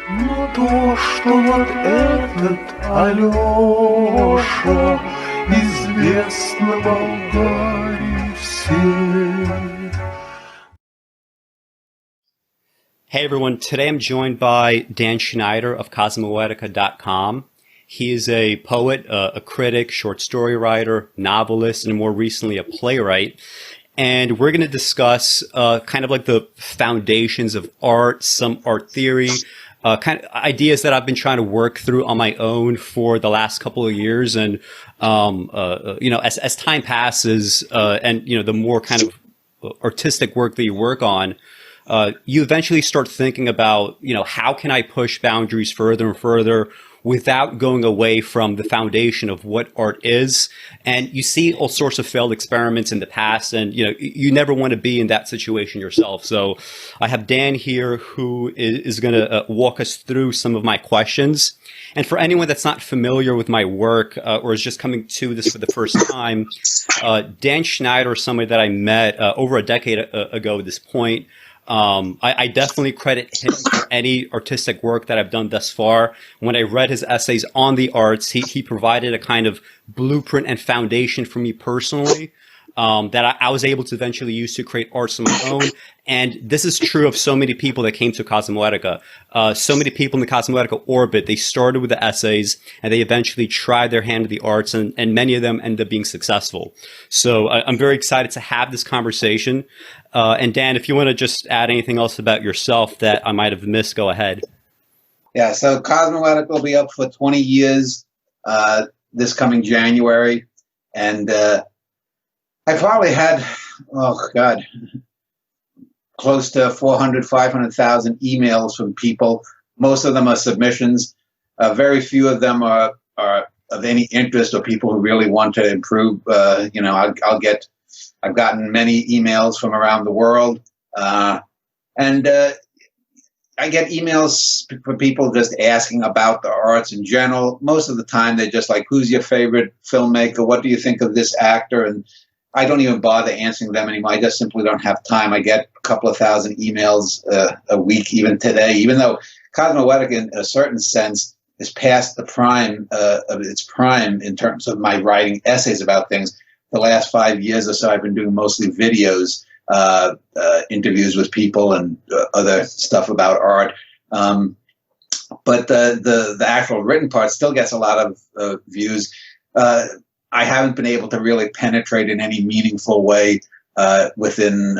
Но то, что вот этот Алеша известно Болгарии всей. Hey everyone, today I'm joined by Dan Schneider of Cosmoetica.com. He is a poet, a critic, short story writer, novelist, and more recently a playwright. And we're going to discuss kind of like the foundations of art, some art theory, kind of ideas that I've been trying to work through on my own for the last couple of years. And, as time passes and, the more kind of artistic work that you work on, you eventually start thinking about, how can I push boundaries further and further without going away from the foundation of what art is. And you see all sorts of failed experiments in the past, and, you never want to be in that situation yourself. So I have Dan here who is going to walk us through some of my questions. And for anyone that's not familiar with my work or is just coming to this for the first time, Dan Schneider is somebody that I met over a decade ago at this point. I definitely credit him for any artistic work that I've done thus far. When I read his essays on the arts, he provided a kind of blueprint and foundation for me personally that I was able to eventually use to create arts of my own. And this is true of so many people that came to Cosmoetica. So many people in the Cosmoetica orbit, they started with the essays and they eventually tried their hand at the arts, and many of them ended up being successful. So I'm very excited to have this conversation. And Dan, if you want to just add anything else about yourself that I might have missed, go ahead. Yeah, so Cosmoetica will be up for 20 years this coming January. And I probably had, close to 400, 500,000 emails from people. Most of them are submissions. Very few of them are of any interest or people who really want to improve. I've gotten many emails from around the world. And I get emails from people just asking about the arts in general. Most of the time, they're just like, who's your favorite filmmaker? What do you think of this actor? And I don't even bother answering them anymore. I just simply don't have time. I get a couple of thousand emails a week, even today, even though Cosmoetica, in a certain sense, is past the prime of its prime in terms of my writing essays about things. The last 5 years or so, I've been doing mostly videos, interviews with people and other stuff about art. But the actual written part still gets a lot of views. I haven't been able to really penetrate in any meaningful way within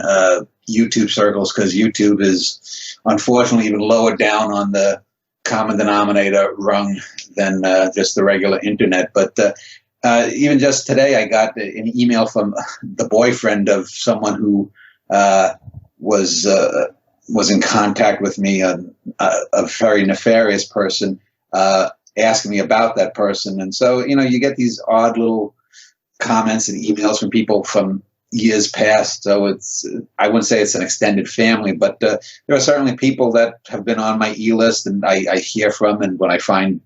YouTube circles, because YouTube is unfortunately even lower down on the common denominator rung than just the regular internet. But even just today, I got an email from the boyfriend of someone who was in contact with me, a very nefarious person, asking me about that person. And so, you get these odd little comments and emails from people from years past. So I wouldn't say it's an extended family, but there are certainly people that have been on my e-list and I hear from, and when I find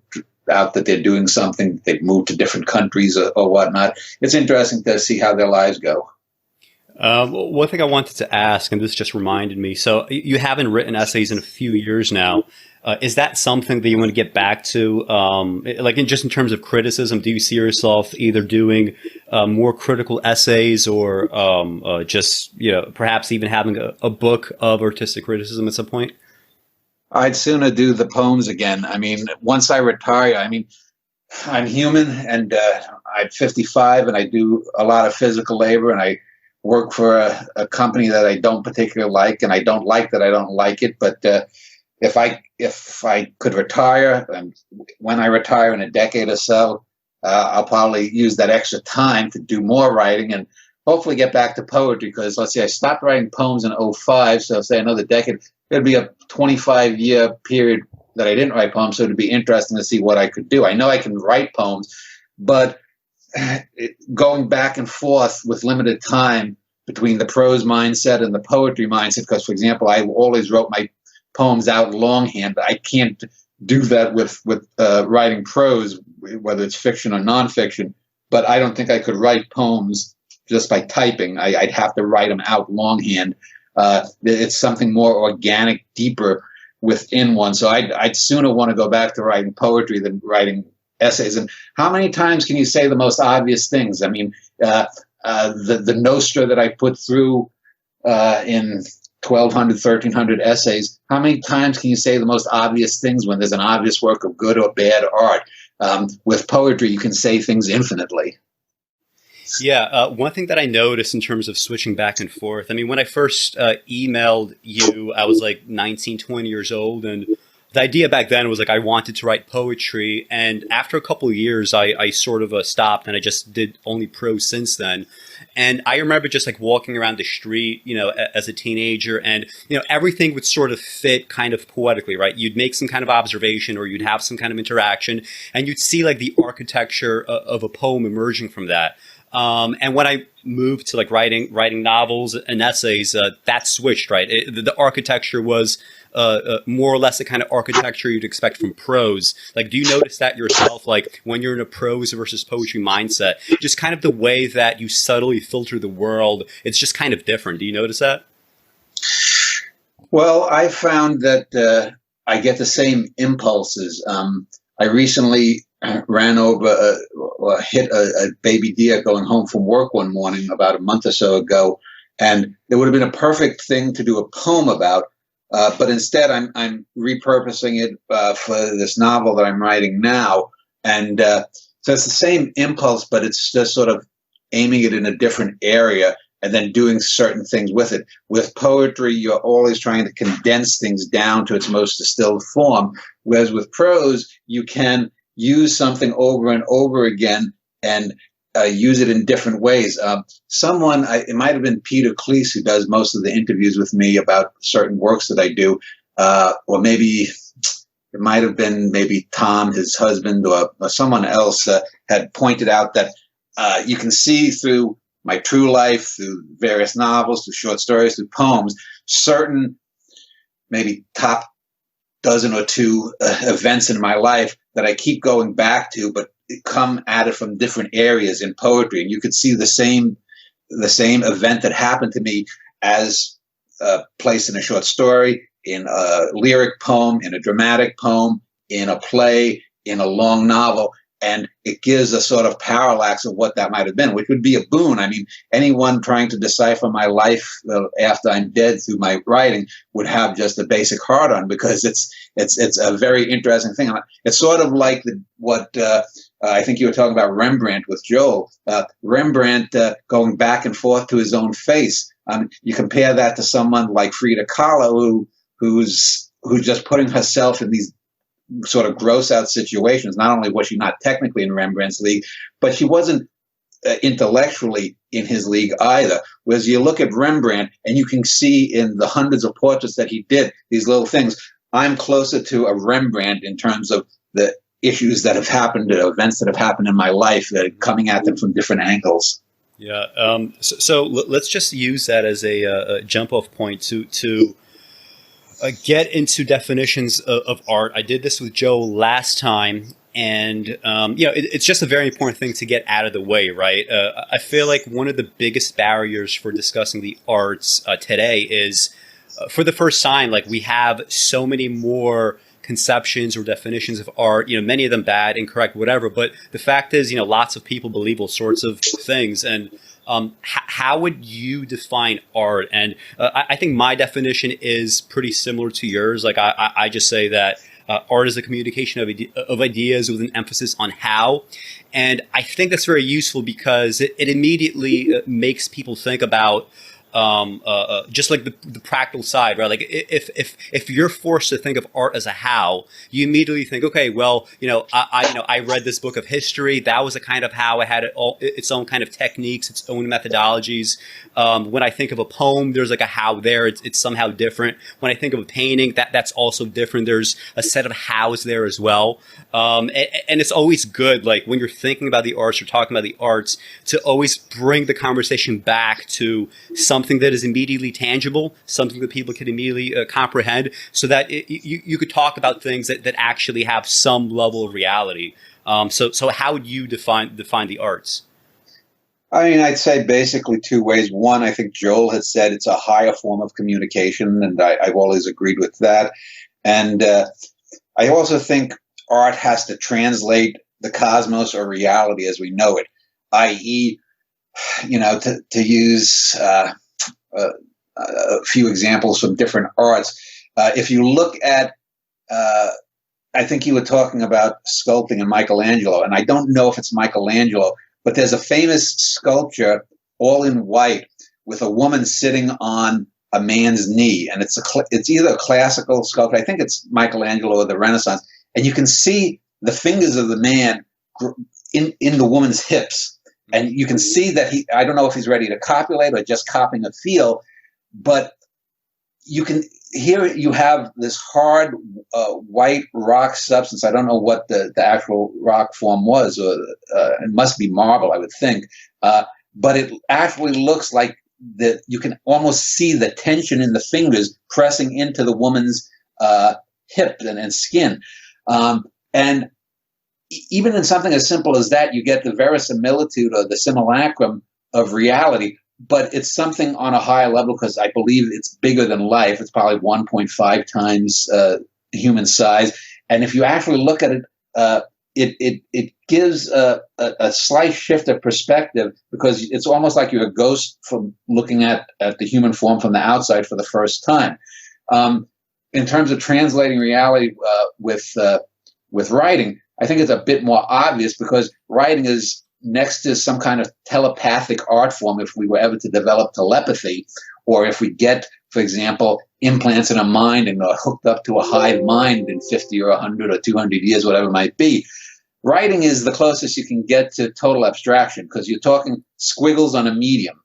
out that they're doing something, they've moved to different countries or whatnot, it's interesting to see how their lives go. One thing I wanted to ask, and this just reminded me, so you haven't written essays in a few years now. Is that something that you want to get back to? In terms of criticism, do you see yourself either doing more critical essays or perhaps even having a book of artistic criticism at some point? I'd sooner do the poems again. I mean, once I retire, I'm human, and I'm 55 and I do a lot of physical labor, and I work for a company that I don't particularly like, and I don't like that I don't like it. But if I could retire, and when I retire in a decade or so, I'll probably use that extra time to do more writing and hopefully get back to poetry. Because let's say I stopped writing poems in 2005, so say another decade, it'd be a 25-year period that I didn't write poems. So it'd be interesting to see what I could do. I know I can write poems, but going back and forth with limited time between the prose mindset and the poetry mindset, because, for example, I always wrote my poems out longhand, but I can't do that with writing prose, whether it's fiction or nonfiction. But I don't think I could write poems just by typing. I'd have to write them out longhand. It's something more organic, deeper within one. So I'd sooner want to go back to writing poetry than writing essays. And how many times can you say the most obvious things? I mean, the Nostra that I put through in 1,200, 1,300 essays, how many times can you say the most obvious things when there's an obvious work of good or bad art? With poetry, you can say things infinitely. Yeah, one thing that I noticed in terms of switching back and forth, I mean, when I first emailed you, I was like 19, 20 years old, and the idea back then was like I wanted to write poetry, and after a couple of years, I sort of stopped, and I just did only prose since then. And I remember just like walking around the street, as a teenager, and everything would sort of fit kind of poetically, right? You'd make some kind of observation, or you'd have some kind of interaction, and you'd see like the architecture of a poem emerging from that. And when I moved to like writing novels and essays, that switched, right? The architecture was more or less the kind of architecture you'd expect from prose. Like, do you notice that yourself, like when you're in a prose versus poetry mindset, just kind of the way that you subtly filter the world, it's just kind of different. Do you notice that? Well, I found that I get the same impulses. I recently ran over, hit a baby deer going home from work one morning about a month or so ago, and it would have been a perfect thing to do a poem about. But instead, I'm repurposing it for this novel that I'm writing now, and so it's the same impulse, but it's just sort of aiming it in a different area and then doing certain things with it. With poetry, you're always trying to condense things down to its most distilled form, whereas with prose, you can use something over and over again and use it in different ways. It might have been Peter Cleese who does most of the interviews with me about certain works that I do, or maybe it might have been maybe Tom, his husband, or someone else had pointed out that you can see through my true life, through various novels, through short stories, through poems, certain maybe top dozen or two events in my life that I keep going back to, but come at it from different areas in poetry. And you could see the same event that happened to me as placed in a short story, in a lyric poem, in a dramatic poem, in a play, in a long novel. And it gives a sort of parallax of what that might have been, which would be a boon. I mean, anyone trying to decipher my life after I'm dead through my writing would have just a basic hard on, because it's a very interesting thing. It's sort of like what I think you were talking about Rembrandt with Joel. Rembrandt going back and forth to his own face. You compare that to someone like Frida Kahlo, who's just putting herself in these sort of gross out situations. Not only was she not technically in Rembrandt's league, but she wasn't intellectually in his league either. Whereas you look at Rembrandt and you can see in the hundreds of portraits that he did, these little things. I'm closer to a Rembrandt in terms of the issues that have happened, events that have happened in my life, that are coming at them from different angles. Yeah. So let's just use that as a jump off point to get into definitions of art. I did this with Joe last time, and it's just a very important thing to get out of the way, right? I feel like one of the biggest barriers for discussing the arts today is, for the first time, like we have so many more conceptions or definitions of art, many of them bad, incorrect, whatever. But the fact is, lots of people believe all sorts of things, and how would you define art? And I think my definition is pretty similar to yours. Like I just say that art is a communication of ideas with an emphasis on how. And I think that's very useful because it immediately makes people think about just like the practical side, right? Like if you're forced to think of art as a how, you immediately think, okay, well, I read this book of history. That was a kind of how. It had its own kind of techniques, its own methodologies. When I think of a poem, there's like a how there. It's somehow different. When I think of a painting, that's also different. There's a set of hows there as well. And it's always good, like when you're thinking about the arts or talking about the arts, to always bring the conversation back to something that is immediately tangible, something that people can immediately comprehend, so that you could talk about things that actually have some level of reality. So how would you define the arts? I mean, I'd say basically two ways. One, I think Joel has said it's a higher form of communication, and I've always agreed with that. And I also think art has to translate the cosmos or reality as we know it, i.e., to use a few examples from different arts. If you look at, I think you were talking about sculpting and Michelangelo, and I don't know if it's Michelangelo, but there's a famous sculpture all in white with a woman sitting on a man's knee, and it's either a classical sculpture, I think it's Michelangelo or the Renaissance, and you can see the fingers of the man in the woman's hips. And you can see that I don't know if he's ready to copulate or just copying a feel, but here you have this hard white rock substance. I don't know what the actual rock form was. It must be marble, I would think. But it actually looks like that you can almost see the tension in the fingers pressing into the woman's hip and skin. And even in something as simple as that, you get the verisimilitude or the simulacrum of reality, but it's something on a higher level because I believe it's bigger than life. It's probably 1.5 times human size. And if you actually look at it, it gives a slight shift of perspective because it's almost like you're a ghost from looking at the human form from the outside for the first time. In terms of translating reality with writing, I think it's a bit more obvious because writing is next to some kind of telepathic art form if we were ever to develop telepathy, or if we get, for example, implants in a mind and are hooked up to a hive mind in 50 or 100 or 200 years, whatever it might be. Writing is the closest you can get to total abstraction because you're talking squiggles on a medium.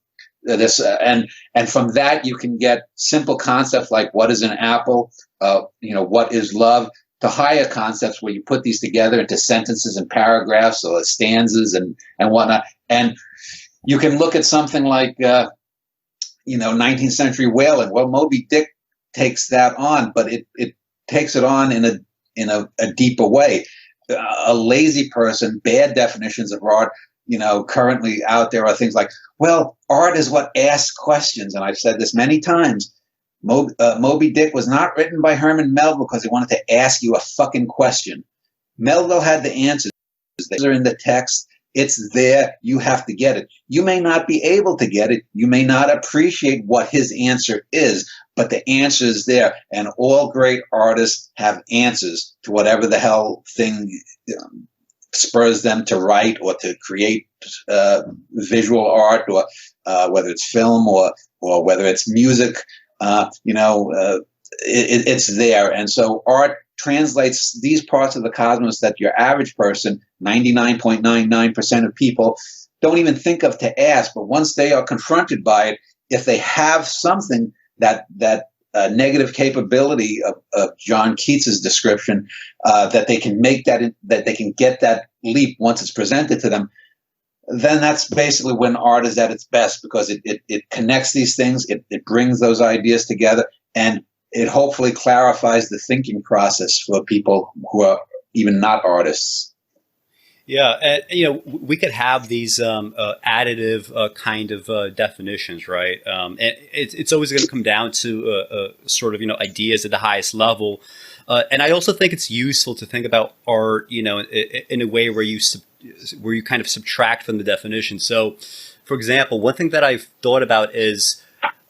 And from that you can get simple concepts like what is an apple, what is love, to higher concepts where you put these together into sentences and paragraphs or stanzas and whatnot. And you can look at something like, 19th century whaling. Well, Moby Dick takes that on, but it takes it on in a deeper way. A lazy person, bad definitions of art, currently out there are things like, well, art is what asks questions. And I've said this many times. Moby Dick was not written by Herman Melville because he wanted to ask you a fucking question. Melville had the answers. They're in the text. It's there. You have to get it. You may not be able to get it. You may not appreciate what his answer is, but the answer is there. And all great artists have answers to whatever the hell thing spurs them to write or to create visual art, or whether it's film or whether it's music. It's there. And so art translates these parts of the cosmos that your average person, 99.99% of people, don't even think of to ask. But once they are confronted by it, if they have something that negative capability of John Keats's description, that they can make that they can get that leap once it's presented to them, then that's basically when art is at its best, because it connects these things, it brings those ideas together, and it hopefully clarifies the thinking process for people who are even not artists. Yeah, we could have these additive kind of definitions, right? And it's always going to come down to sort of ideas at the highest level, and I also think it's useful to think about art, in a way where you kind of subtract from the definition. So, for example, one thing that I've thought about is,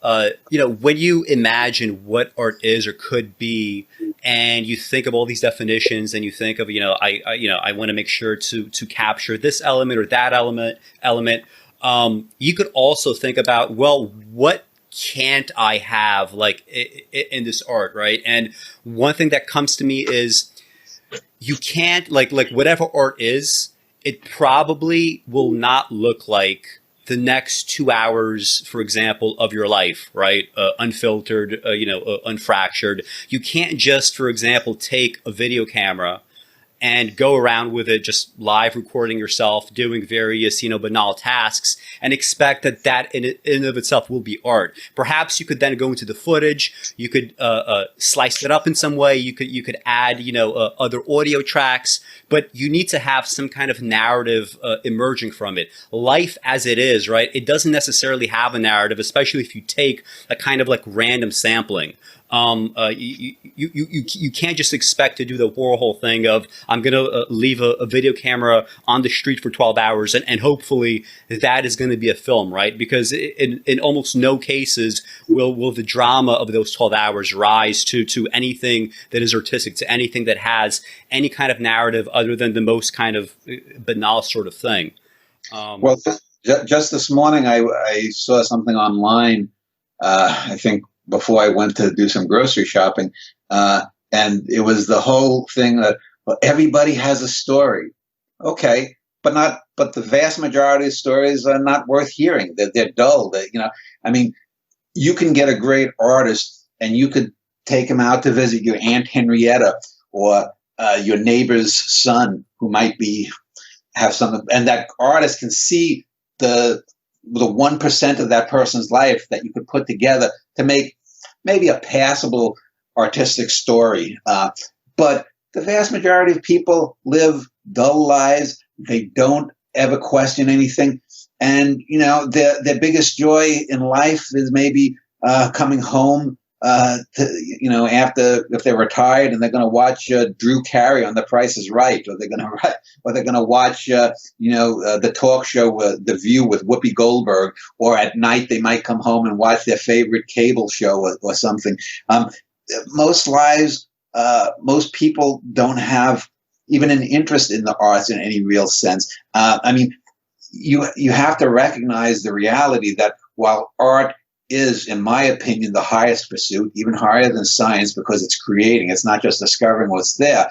when you imagine what art is or could be, and you think of all these definitions, and you think of, I want to make sure to capture this element or that element. You could also think about, well, what can't I have in this art, right? And one thing that comes to me is you can't like whatever art is, it probably will not look like the next 2 hours, for example, of your life, right? Unfiltered, unfractured. You can't just, for example, take a video camera and go around with it, just live recording yourself, doing various, banal tasks, and expect that in and of itself will be art. Perhaps you could then go into the footage. You could slice it up in some way. You could add, other audio tracks, but you need to have some kind of narrative emerging from it. Life as it is, right? It doesn't necessarily have a narrative, especially if you take a kind of random sampling. You can't just expect to do the Warhol thing of I'm going to leave a video camera on the street for 12 hours and hopefully that is going to be a film, right? Because in almost no cases will the drama of those 12 hours rise to anything that is artistic, to anything that has any kind of narrative other than the most kind of banal sort of thing. Well, just this morning, I saw something online, I think before I went to do some grocery shopping, and it was the whole thing that, well, everybody has a story. Okay, but the vast majority of stories are not worth hearing. They're dull. I mean, you can get a great artist and you could take him out to visit your Aunt Henrietta or your neighbor's son who might have something, and that artist can see the 1% of that person's life that you could put together to make maybe a passable artistic story. But the vast majority of people live dull lives. They don't ever question anything. And, their biggest joy in life is maybe coming home after, if they're retired and they're going to watch Drew Carey on The Price is Right, or they're going to watch the talk show The View with Whoopi Goldberg, or at night they might come home and watch their favorite cable show or something. Most lives, most people don't have even an interest in the arts in any real sense. You have to recognize the reality that while art is, in my opinion, the highest pursuit, even higher than science, because it's creating. It's not just discovering what's there.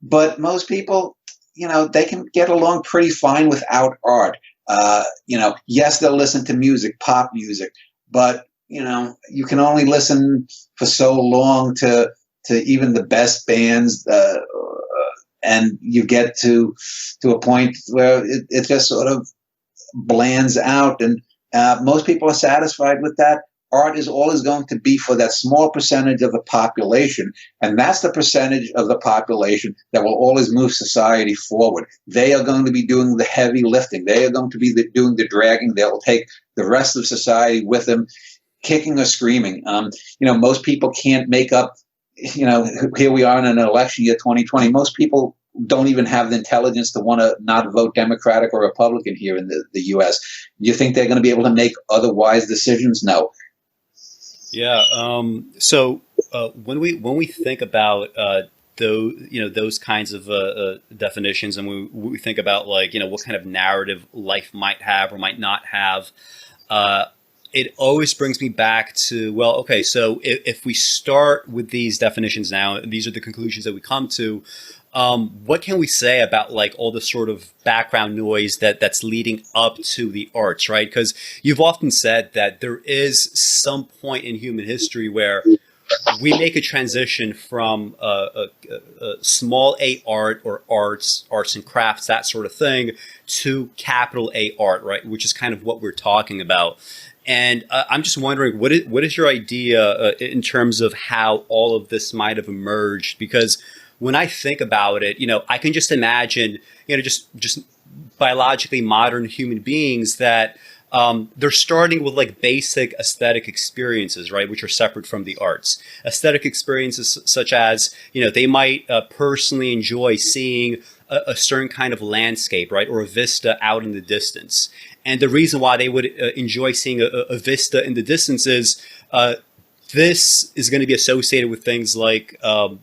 But most people, they can get along pretty fine without art. Yes, they'll listen to music, pop music, but you can only listen for so long to even the best bands, and you get to a point where it just sort of blands out, and most people are satisfied with that. Art is always going to be for that small percentage of the population, and that's the percentage of the population that will always move society forward. They are going to be doing the heavy lifting. They are going to be doing the dragging. They'll take the rest of society with them, kicking or screaming. Most people can't make up, here we are in an election year 2020. Most people don't even have the intelligence to want to not vote Democratic or Republican here in the U.S. You think they're going to be able to make other wise decisions? No. Yeah. So when we think about those kinds of definitions, and we think about what kind of narrative life might have or might not have, it always brings me back to, well, okay, so if we start with these definitions now, these are the conclusions that we come to. What can we say about all the sort of background noise that's leading up to the arts, right? Because you've often said that there is some point in human history where we make a transition from a small a art or arts and crafts, that sort of thing, to capital A art, right? Which is kind of what we're talking about. And I'm just wondering, what is your idea in terms of how all of this might have emerged? Because when I think about it, I can just imagine, just biologically modern human beings that they're starting with basic aesthetic experiences, right, which are separate from the arts. Aesthetic experiences such as, they might personally enjoy seeing a certain kind of landscape, right, or a vista out in the distance. And the reason why they would enjoy seeing a vista in the distance is this is going to be associated with things like, a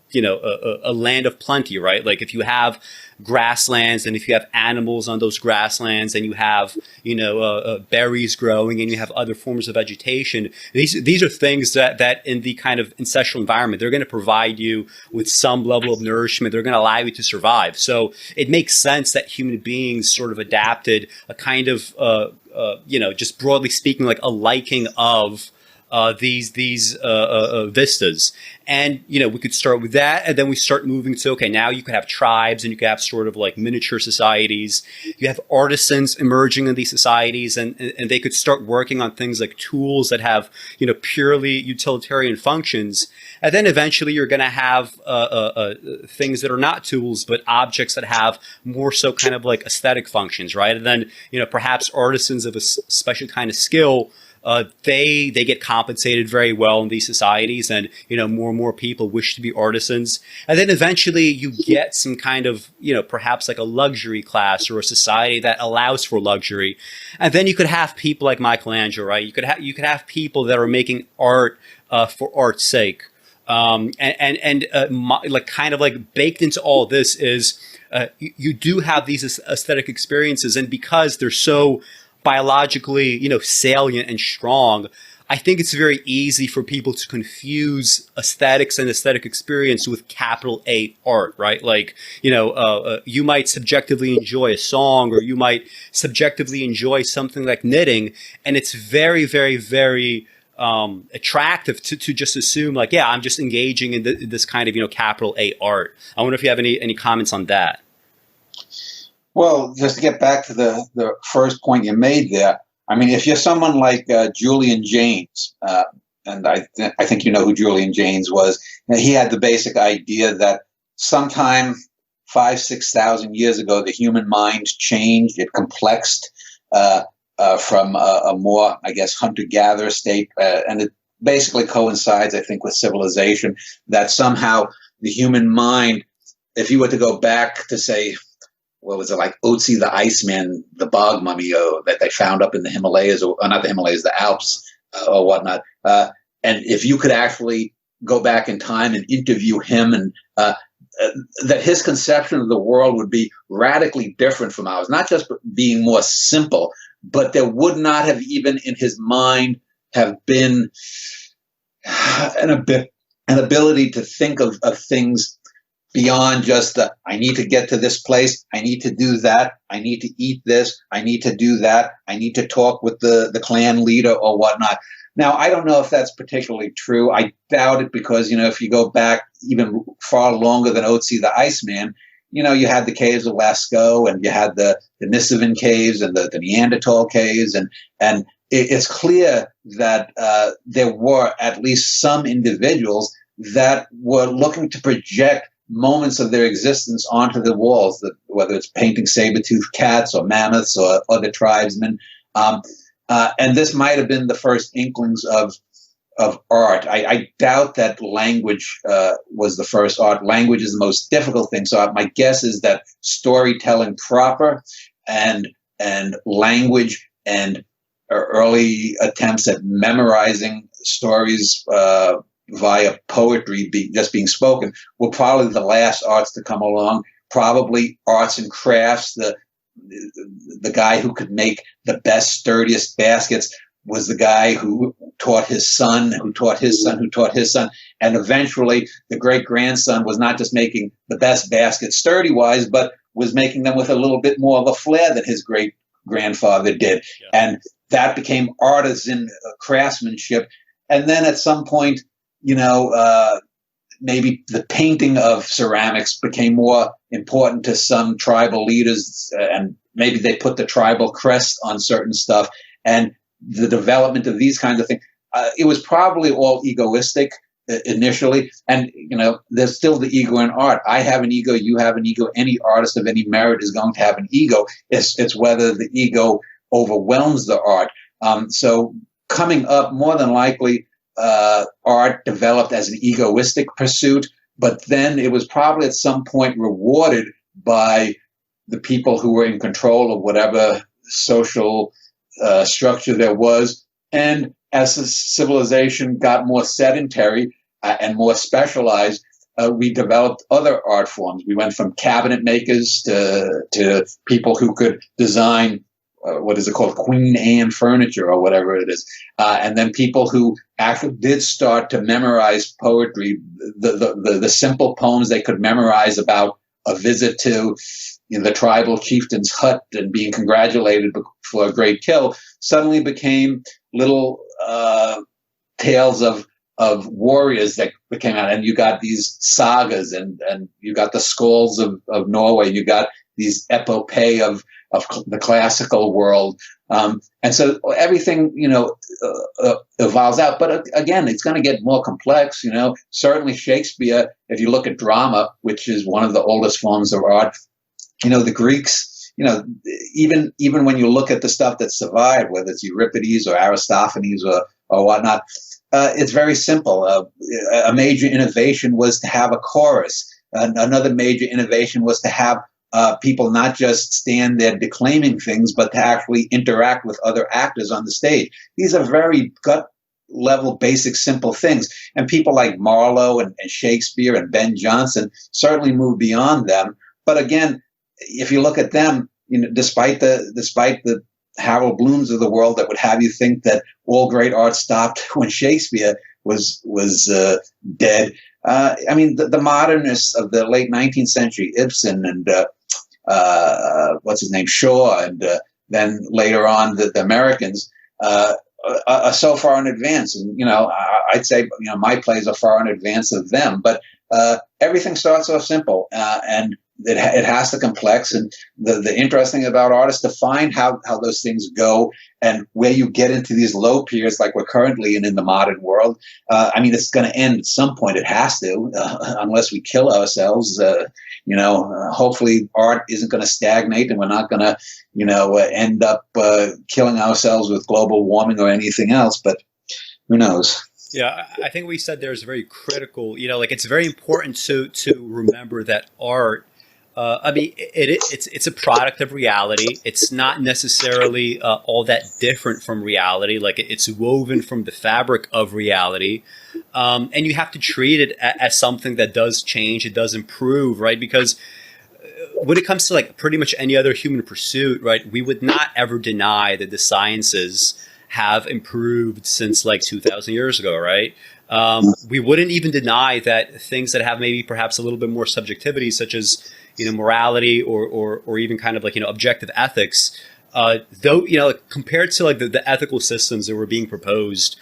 land of plenty, right? Like if you have grasslands and if you have animals on those grasslands and you have, berries growing and you have other forms of vegetation, these are things that in the kind of ancestral environment, they're going to provide you with some level of nourishment. They're going to allow you to survive. So it makes sense that human beings sort of adapted a kind of, just broadly speaking, like a liking of these vistas. And, we could start with that. And then we start moving to, okay, now you could have tribes and you could have sort of like miniature societies. You have artisans emerging in these societies and they could start working on things like tools that have, purely utilitarian functions. And then eventually you're going to have things that are not tools, but objects that have more so kind of like aesthetic functions, right? And then, perhaps artisans of a special kind of skill they get compensated very well in these societies, and more and more people wish to be artisans. And then eventually you get some kind of perhaps like a luxury class or a society that allows for luxury. And then you could have people like Michelangelo, right? You could have people that are making art for art's sake. Like kind of like baked into all this is you do have these aesthetic experiences, and because they're so biologically salient and strong, I think it's very easy for people to confuse aesthetics and aesthetic experience with capital A art, right? Like you might subjectively enjoy a song, or you might subjectively enjoy something like knitting, and it's very, very, very attractive to just assume like, yeah, I'm just engaging in this kind of capital A art. I wonder if you have any comments on that. Well, just to get back to the first point you made there, I mean, if you're someone like Julian Jaynes, and I think you know who Julian Jaynes was, he had the basic idea that sometime 5,000-6,000 years ago, the human mind changed, it complexed from a more, I guess, hunter-gatherer state, and it basically coincides, I think, with civilization, that somehow the human mind, if you were to go back to, say, what was it, like Otzi the Iceman, the bog mummy that they found up in the Himalayas, or not the Himalayas, the Alps or whatnot. And if you could actually go back in time and interview him, and that his conception of the world would be radically different from ours, not just being more simple, but there would not have even in his mind have been an ability to think of things beyond just I need to get to this place, I need to do that, I need to eat this, I need to do that, I need to talk with the clan leader or whatnot. Now, I don't know if that's particularly true. I doubt it, because, if you go back even far longer than Otzi the Iceman, you had the caves of Lascaux, and you had the Nisovin caves and the Neanderthal caves, and it's clear that there were at least some individuals that were looking to project moments of their existence onto the walls, whether it's painting saber-toothed cats or mammoths or other tribesmen. And this might have been the first inklings of art. I doubt that language was the first art. Language is the most difficult thing. So my guess is that storytelling proper and language and early attempts at memorizing stories via poetry just being spoken were probably the last arts to come along. Probably arts and crafts. The guy who could make the best, sturdiest baskets was the guy who taught his son, who taught his son, who taught his son. And eventually the great-grandson was not just making the best baskets sturdy-wise, but was making them with a little bit more of a flair than his great-grandfather did. Yeah. And that became artisan craftsmanship. And then at some point, maybe the painting of ceramics became more important to some tribal leaders, and maybe they put the tribal crest on certain stuff. And the development of these kinds of things, it was probably all egoistic initially. And, there's still the ego in art. I have an ego, you have an ego. Any artist of any merit is going to have an ego. It's whether the ego overwhelms the art. So coming up, more than likely, art developed as an egoistic pursuit, but then it was probably at some point rewarded by the people who were in control of whatever social structure there was. And as the civilization got more sedentary and more specialized, we developed other art forms. We went from cabinet makers to people who could design what is it called, Queen Anne furniture or whatever it is, and then people who actually did start to memorize poetry, the simple poems they could memorize about a visit to the tribal chieftain's hut and being congratulated for a great kill, suddenly became little tales of warriors that came out. And you got these sagas, and you got the skalds of Norway, you got these epopee of the classical world. And so everything, evolves out. But again, it's going to get more complex. Certainly Shakespeare, if you look at drama, which is one of the oldest forms of art, the Greeks, even when you look at the stuff that survived, whether it's Euripides or Aristophanes or whatnot, it's very simple. A major innovation was to have a chorus. Another major innovation was to have people not just stand there declaiming things, but to actually interact with other actors on the stage. These are very gut level, basic, simple things. And people like Marlowe and Shakespeare and Ben Jonson certainly moved beyond them. But again, if you look at them, despite the Harold Blooms of the world that would have you think that all great art stopped when Shakespeare was dead. The modernists of the late 19th century, Ibsen and what's his name, Shaw, and then later on the Americans are so far in advance. And I'd say my plays are far in advance of them. But everything starts off simple, and it has the complex. And the interesting about artists to find how those things go, and where you get into these low periods like we're currently in the modern world. It's going to end at some point. It has to, unless we kill ourselves. Hopefully art isn't going to stagnate, and we're not going to, end up killing ourselves with global warming or anything else. But who knows? Yeah, I think we said there's very critical, it's very important to remember that art, it's a product of reality. It's not necessarily all that different from reality. Like, it's woven from the fabric of reality. And you have to treat it as something that does change, it does improve, right? Because when it comes to like pretty much any other human pursuit, right, we would not ever deny that the sciences have improved since like 2,000 years ago, right? We wouldn't even deny that things that have maybe perhaps a little bit more subjectivity, such as morality or even kind of like objective ethics, though compared to like the ethical systems that were being proposed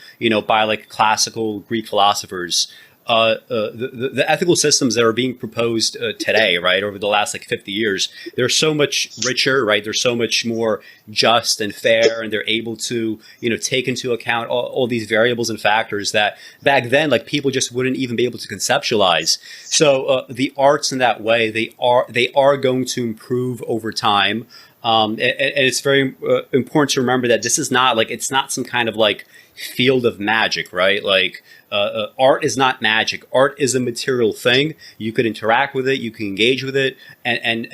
by like classical Greek philosophers, the ethical systems that are being proposed today, right, over the last like 50 years, they're so much richer, right? They're so much more just and fair, and they're able to, take into account all these variables and factors that back then, like, people just wouldn't even be able to conceptualize. So the arts in that way, they are going to improve over time. And it's very important to remember that this is not like, it's not some kind of like field of magic, right? Like art is not magic. Art is a material thing. You could interact with it, you can engage with it, and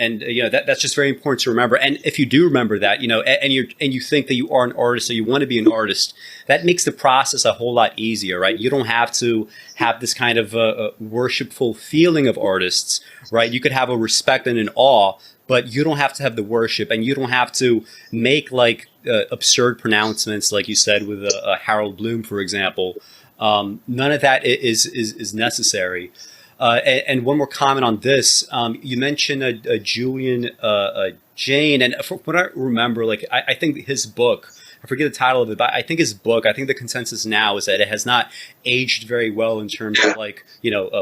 that's just very important to remember. And if you do remember that, and you think that you are an artist or you want to be an artist, that makes the process a whole lot easier, right? You don't have to have this kind of worshipful feeling of artists, right? You could have a respect and an awe, but you don't have to have the worship, and you don't have to make like absurd pronouncements, like you said with Harold Bloom, for example. None of that is necessary. And one more comment on this. You mentioned Julian Jayne, and from what I remember, like I think his book, I forget the title of it, but I think his book, I think the consensus now is that it has not aged very well in terms of like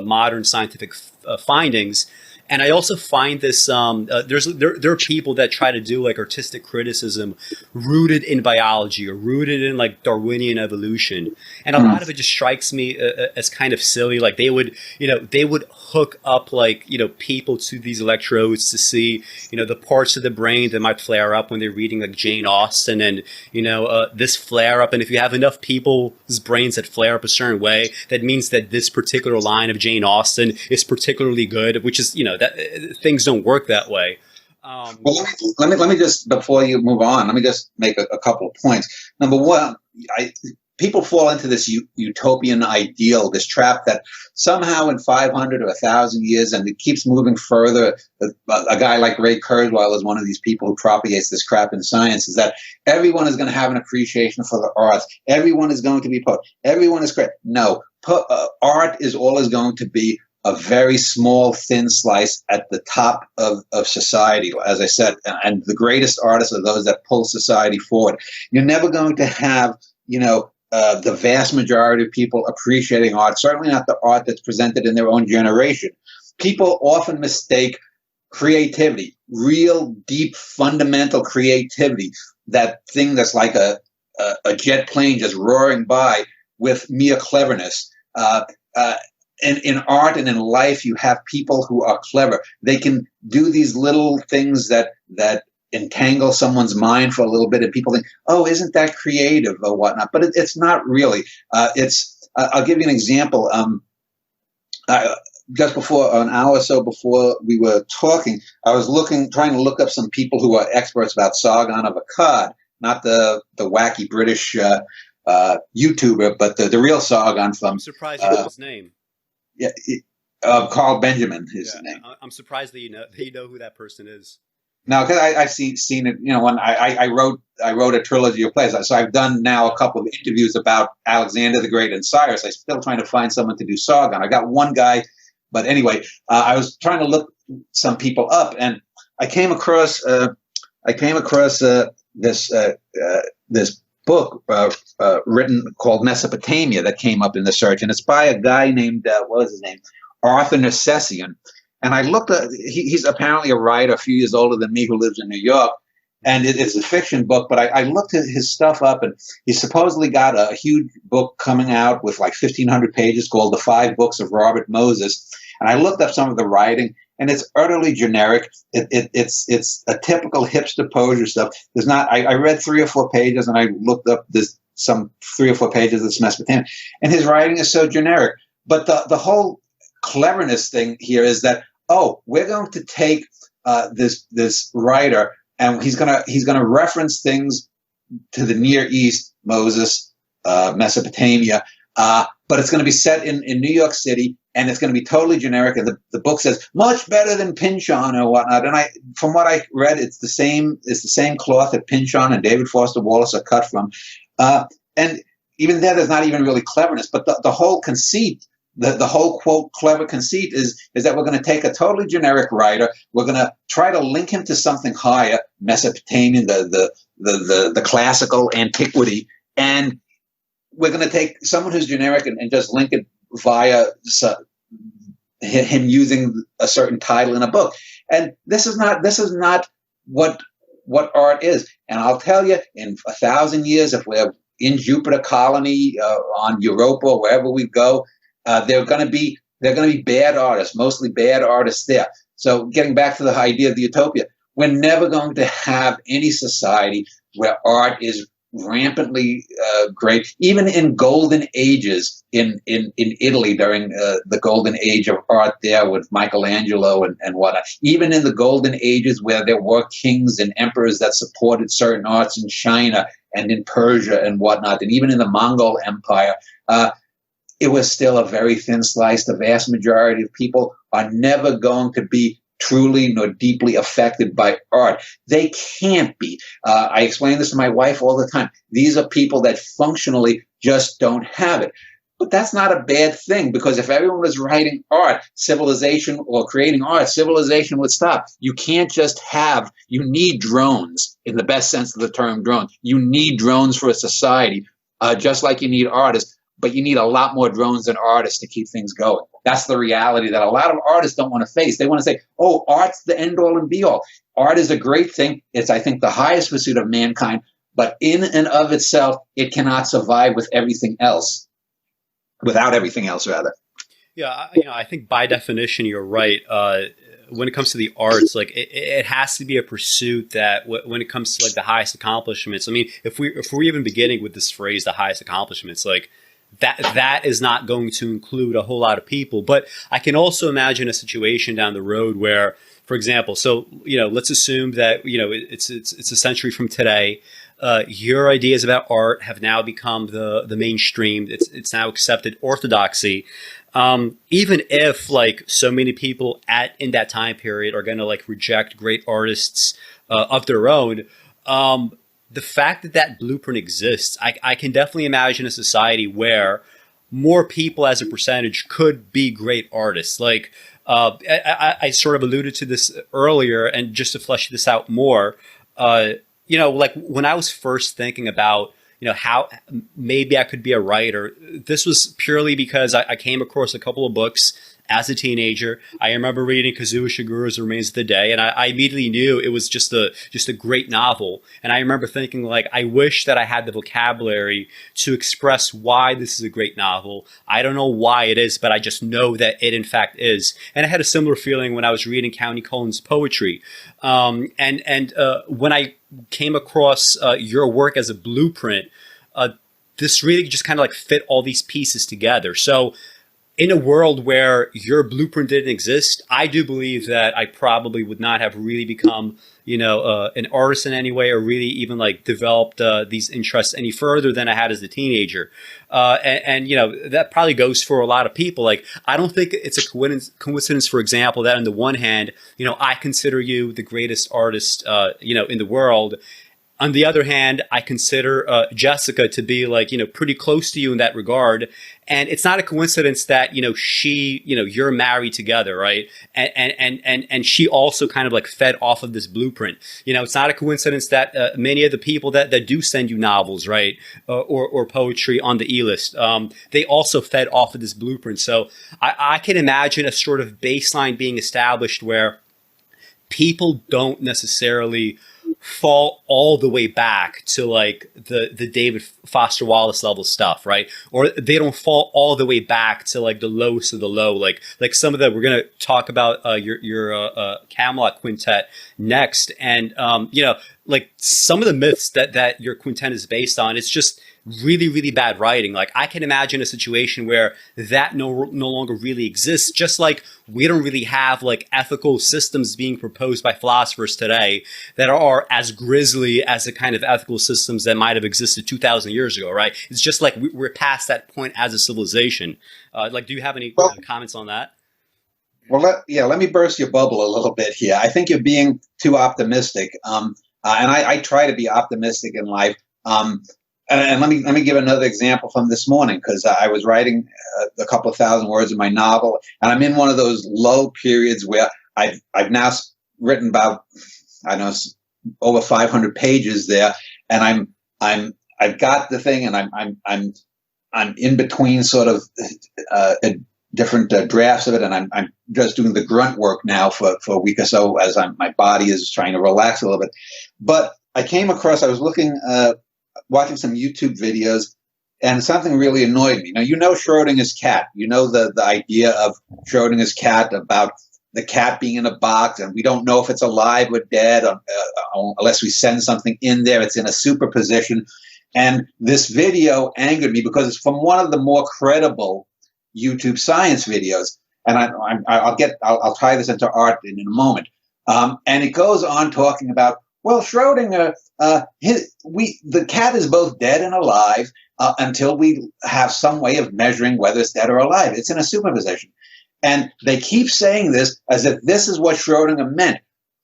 modern scientific findings. And I also find this, there are people that try to do like artistic criticism rooted in biology or rooted in like Darwinian evolution. And a lot of it just strikes me as kind of silly. Like they would hook up like, people to these electrodes to see, the parts of the brain that might flare up when they're reading like Jane Austen, and, this flare up. And if you have enough people's brains that flare up a certain way, that means that this particular line of Jane Austen is particularly good, which is, that things don't work that way. Well, let me just, before you move on, let me just make a couple of points. Number one, people fall into this utopian ideal, this trap that somehow in 500 or 1,000 years, and it keeps moving further. A guy like Ray Kurzweil is one of these people who propagates this crap in science, is that everyone is going to have an appreciation for the arts. Everyone is going to be poet. Everyone is great. No, art is always going to be a very small, thin slice at the top of society, as I said, and the greatest artists are those that pull society forward. You're never going to have, the vast majority of people appreciating art, certainly not the art that's presented in their own generation. People often mistake creativity, real, deep, fundamental creativity, that thing that's like a jet plane just roaring by, with mere cleverness. In art and in life, you have people who are clever. They can do these little things that entangle someone's mind for a little bit, and people think, "Oh, isn't that creative?" or whatnot. But it's not really. I'll give you an example. Just before, an hour or so before we were talking, I was trying to look up some people who are experts about Sargon of Akkad, not the wacky British YouTuber, but the real Sargon from. I'm surprised you know his name. Yeah, Carl Benjamin is his name. I'm surprised that you know who that person is. Now, because I've seen it, when I wrote a trilogy of plays, so I've done now a couple of interviews about Alexander the Great and Cyrus. I'm still trying to find someone to do Sargon. I got one guy, but anyway, I was trying to look some people up, and I came across this book written called Mesopotamia that came up in the search, and it's by a guy named what was his name, Arthur Nersessian. And I looked at, he's apparently a writer a few years older than me who lives in New York. And it's a fiction book, but I looked at his stuff up, and he supposedly got a huge book coming out with like 1,500 pages called The 5 Books of Robert Moses. And I looked up some of the writing, and it's utterly generic. It's a typical hipster poser stuff. There's not, I read 3 or 4 pages, and I looked up some 3 or 4 pages of this Mesopotamia, and his writing is so generic. But the whole cleverness thing here is that, we're going to take this writer, and he's gonna reference things to the Near East, Moses, Mesopotamia, but it's going to be set in New York City, and it's going to be totally generic. And the book says much better than Pynchon or whatnot. And from what I read, it's the same cloth that Pynchon and David Foster Wallace are cut from, and even there's not even really cleverness, but the whole conceit. The whole, quote, clever conceit is that we're going to take a totally generic writer. We're going to try to link him to something higher, Mesopotamian, the classical antiquity, and we're going to take someone who's generic and just link it via him using a certain title in a book. And this is not what art is. And I'll tell you, in 1,000 years, if we're in Jupiter colony on Europa or wherever we go, they're going to be bad artists, mostly bad artists there. So getting back to the idea of the utopia, we're never going to have any society where art is rampantly great. Even in golden ages in Italy during the golden age of art there with Michelangelo and whatnot, even in the golden ages where there were kings and emperors that supported certain arts in China and in Persia and whatnot, and even in the Mongol Empire, it was still a very thin slice. The vast majority of people are never going to be truly nor deeply affected by art. They can't be. I explain this to my wife all the time. These are people that functionally just don't have it. But that's not a bad thing, because if everyone was writing art, civilization, or creating art, civilization would stop. You can't just you need drones, in the best sense of the term drone. You need drones for a society, just like you need artists. But you need a lot more drones than artists to keep things going. That's the reality that a lot of artists don't want to face. They want to say, art's the end-all and be-all. Art is a great thing. It's, I think, the highest pursuit of mankind. But in and of itself, it cannot survive without everything else, rather. Yeah, I think by definition, you're right. When it comes to the arts, like it has to be a pursuit that when it comes to like the highest accomplishments. I mean, if we're even beginning with this phrase, the highest accomplishments, like that is not going to include a whole lot of people. But I can also imagine a situation down the road where, for example, let's assume that it's a century from today. Your ideas about art have now become the mainstream. It's now accepted orthodoxy. Even if like so many people in that time period are going to like reject great artists of their own, the fact that blueprint exists, I can definitely imagine a society where more people as a percentage could be great artists. Like I sort of alluded to this earlier, and just to flesh this out more, like when I was first thinking about how maybe I could be a writer, this was purely because I came across a couple of books as a teenager. I remember reading Kazuo Ishiguro's Remains of the Day, and I immediately knew it was just a great novel. And I remember thinking, like, I wish that I had the vocabulary to express why this is a great novel. I don't know why it is, but I just know that it in fact is. And I had a similar feeling when I was reading County Cullen's poetry. When I came across your work as a blueprint, this really just kind of like fit all these pieces together. So in a world where your blueprint didn't exist, I do believe that I probably would not have really become, an artist in any way, or really even like developed these interests any further than I had as a teenager. That probably goes for a lot of people. Like, I don't think it's a coincidence, for example, that on the one hand, I consider you the greatest artist, in the world. On the other hand, I consider Jessica to be like, pretty close to you in that regard. And it's not a coincidence that, you're married together, right? And she also kind of like fed off of this blueprint. It's not a coincidence that many of the people that do send you novels, right, or poetry on the E-list, they also fed off of this blueprint. So I can imagine a sort of baseline being established where people don't necessarily fall all the way back to like the David Foster Wallace level stuff, right? Or they don't fall all the way back to like the lowest of the low. Like some of the, we're going to talk about your Camelot quintet next. And, like some of the myths that your quintet is based on, it's just really, really bad writing. Like, I can imagine a situation where that no longer really exists, just like we don't really have like ethical systems being proposed by philosophers today that are as grisly as the kind of ethical systems that might have existed 2,000 years ago, right? It's just like we're past that point as a civilization. Do you have any comments on that? Well, let me burst your bubble a little bit here. I think you're being too optimistic. And I try to be optimistic in life. And let me give another example from this morning, because I was writing a couple of thousand words in my novel, and I'm in one of those low periods where I've now written about, I don't know, over 500 pages there, and I've got the thing, and I'm in between sort of different drafts of it, and I'm just doing the grunt work now for a week or so as my body is trying to relax a little bit. But I was looking. Watching some YouTube videos, and something really annoyed me. Now, Schrodinger's cat. The idea of Schrodinger's cat, about the cat being in a box, and we don't know if it's alive or dead unless we send something in there. It's in a superposition. And this video angered me because it's from one of the more credible YouTube science videos. And I'll tie this into art in a moment. And it goes on talking about, well, Schrodinger, the cat is both dead and alive until we have some way of measuring whether it's dead or alive. It's in a superposition. And they keep saying this as if this is what Schrodinger meant,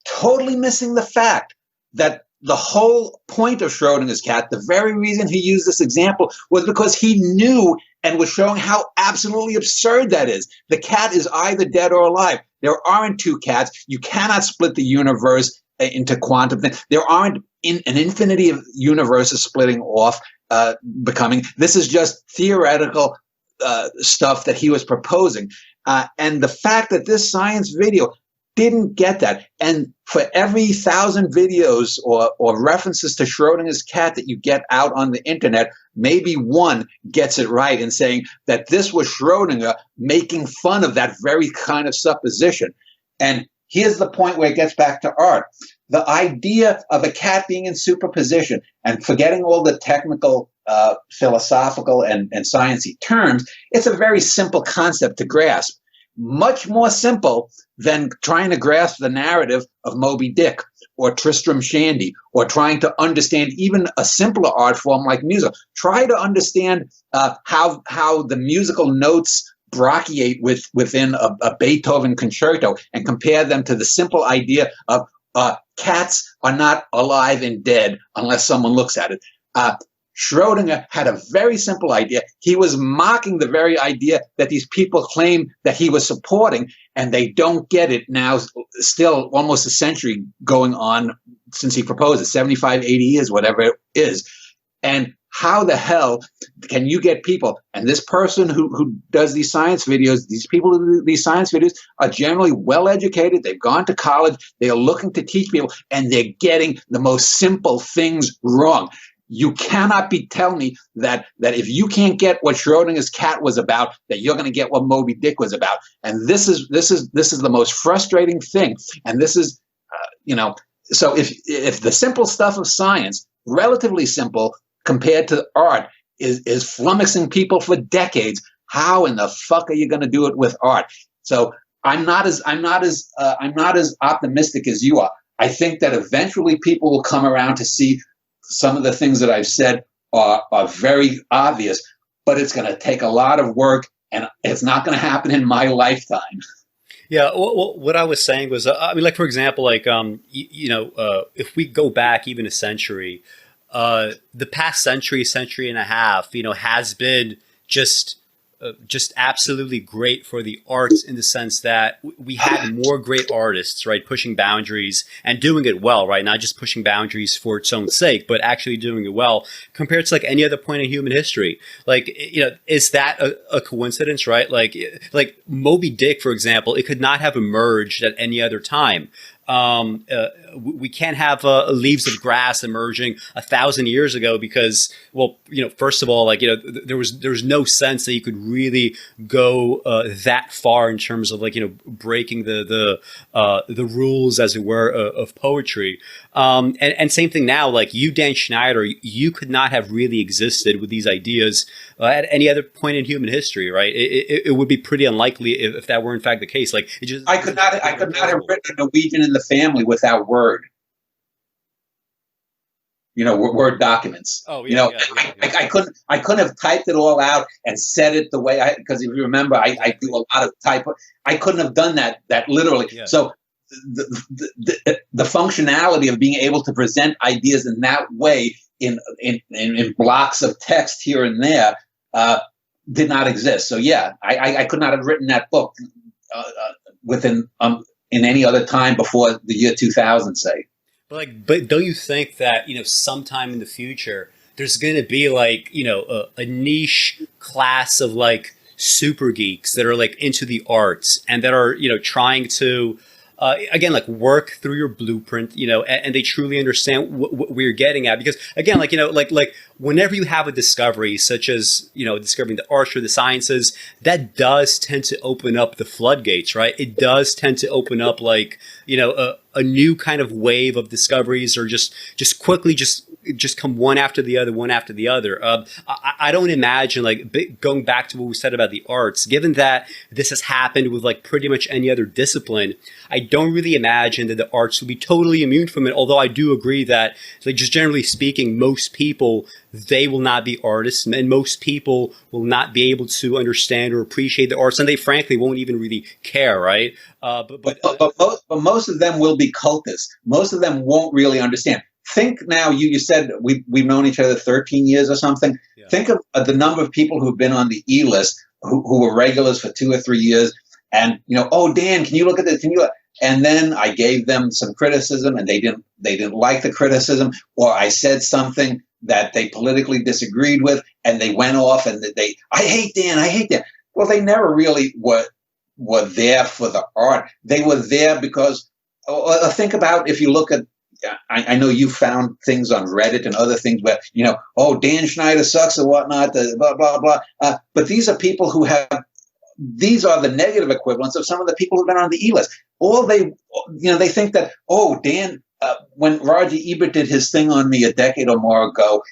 totally missing the fact that the whole point of Schrodinger's cat, the very reason he used this example, was because he knew and was showing how absolutely absurd that is. The cat is either dead or alive. There aren't two cats. You cannot split the universe into quantum things. There aren't an infinity of universes splitting off, becoming. This is just theoretical stuff that he was proposing. And the fact that this science video didn't get that, and for every 1,000 videos or references to Schrodinger's cat that you get out on the internet, maybe one gets it right in saying that this was Schrodinger making fun of that very kind of supposition. And here's the point where it gets back to art. The idea of a cat being in superposition, and forgetting all the technical, philosophical, and sciencey terms, it's a very simple concept to grasp. Much more simple than trying to grasp the narrative of Moby Dick or Tristram Shandy, or trying to understand even a simpler art form like music. Try to understand how the musical notes brachiate within a Beethoven concerto, and compare them to the simple idea of cats are not alive and dead unless someone looks at it. Schrodinger had a very simple idea. He was mocking the very idea that these people claim that he was supporting, and they don't get it now, still almost a century going on since he proposed it, 75, 80 years, whatever it is. And how the hell can you get people? And this person who does these science videos, these people who do these science videos are generally well-educated. They've gone to college. They are looking to teach people, and they're getting the most simple things wrong. You cannot be telling me that if you can't get what Schrodinger's cat was about, that you're going to get what Moby Dick was about. And this is the most frustrating thing. And this is, so if the simple stuff of science, relatively simple compared to art, is flummoxing people for decades, how in the fuck are you going to do it with art? So I'm not as optimistic as you are. I think that eventually people will come around to see some of the things that I've said are very obvious, but it's going to take a lot of work, and it's not going to happen in my lifetime. Yeah, well, what I was saying was, like, for example, like, if we go back even a century, the past century and a half, has been just absolutely great for the arts, in the sense that we had more great artists, right, pushing boundaries and doing it well, right, not just pushing boundaries for its own sake, but actually doing it well compared to like any other point in human history. Like, is that a coincidence, right? Like Moby Dick, for example, it could not have emerged at any other time. We can't have leaves of grass emerging 1,000 years ago because, well, first of all, like, there was no sense that you could really go that far in terms of, like, breaking the rules, as it were, of poetry. And same thing now, like, you, Dan Schneider, you could not have really existed with these ideas at any other point in human history, right? It would be pretty unlikely if that were in fact the case. Like, I could not have written Norwegian in the family without Word. Word documents. Oh, yeah. I couldn't have typed it all out and said it the way because if you remember, I do a lot of type. I couldn't have done that literally. Yeah. So the functionality of being able to present ideas in that way in blocks of text here and there did not exist. So yeah, I could not have written that book within in any other time before the year 2000, say. But don't you think that, sometime in the future, there's going to be like, a niche class of like super geeks that are like into the arts and that are, trying to, again, like work through your blueprint, and they truly understand what we're getting at. Because again, like, like whenever you have a discovery, such as, discovering the arts or the sciences, that does tend to open up the floodgates, right? It does tend to open up like, a new kind of wave of discoveries, or just quickly just come one after the other. I don't imagine, like, going back to what we said about the arts, given that this has happened with like pretty much any other discipline, I don't really imagine that the arts will be totally immune from it. Although I do agree that, like, just generally speaking, most people, they will not be artists, and most people will not be able to understand or appreciate the arts, and they frankly won't even really care, right? But most of them will be cultists. Most of them won't really understand. Think now, you said we've known each other 13 years or something. Yeah. Think of the number of people who've been on the E-list who were regulars for 2 or 3 years, and oh, Dan, can you look at this? And then I gave them some criticism, and they didn't like the criticism, or I said something that they politically disagreed with, and they went off and I hate Dan. Well, they never really were there for the art. They were there because, think about, if you look at, I know you found things on Reddit and other things where, Dan Schneider sucks or whatnot, blah, blah, blah. But these are people these are the negative equivalents of some of the people who've been on the E-list. They think that, Dan, when Roger Ebert did his thing on me a decade or more ago,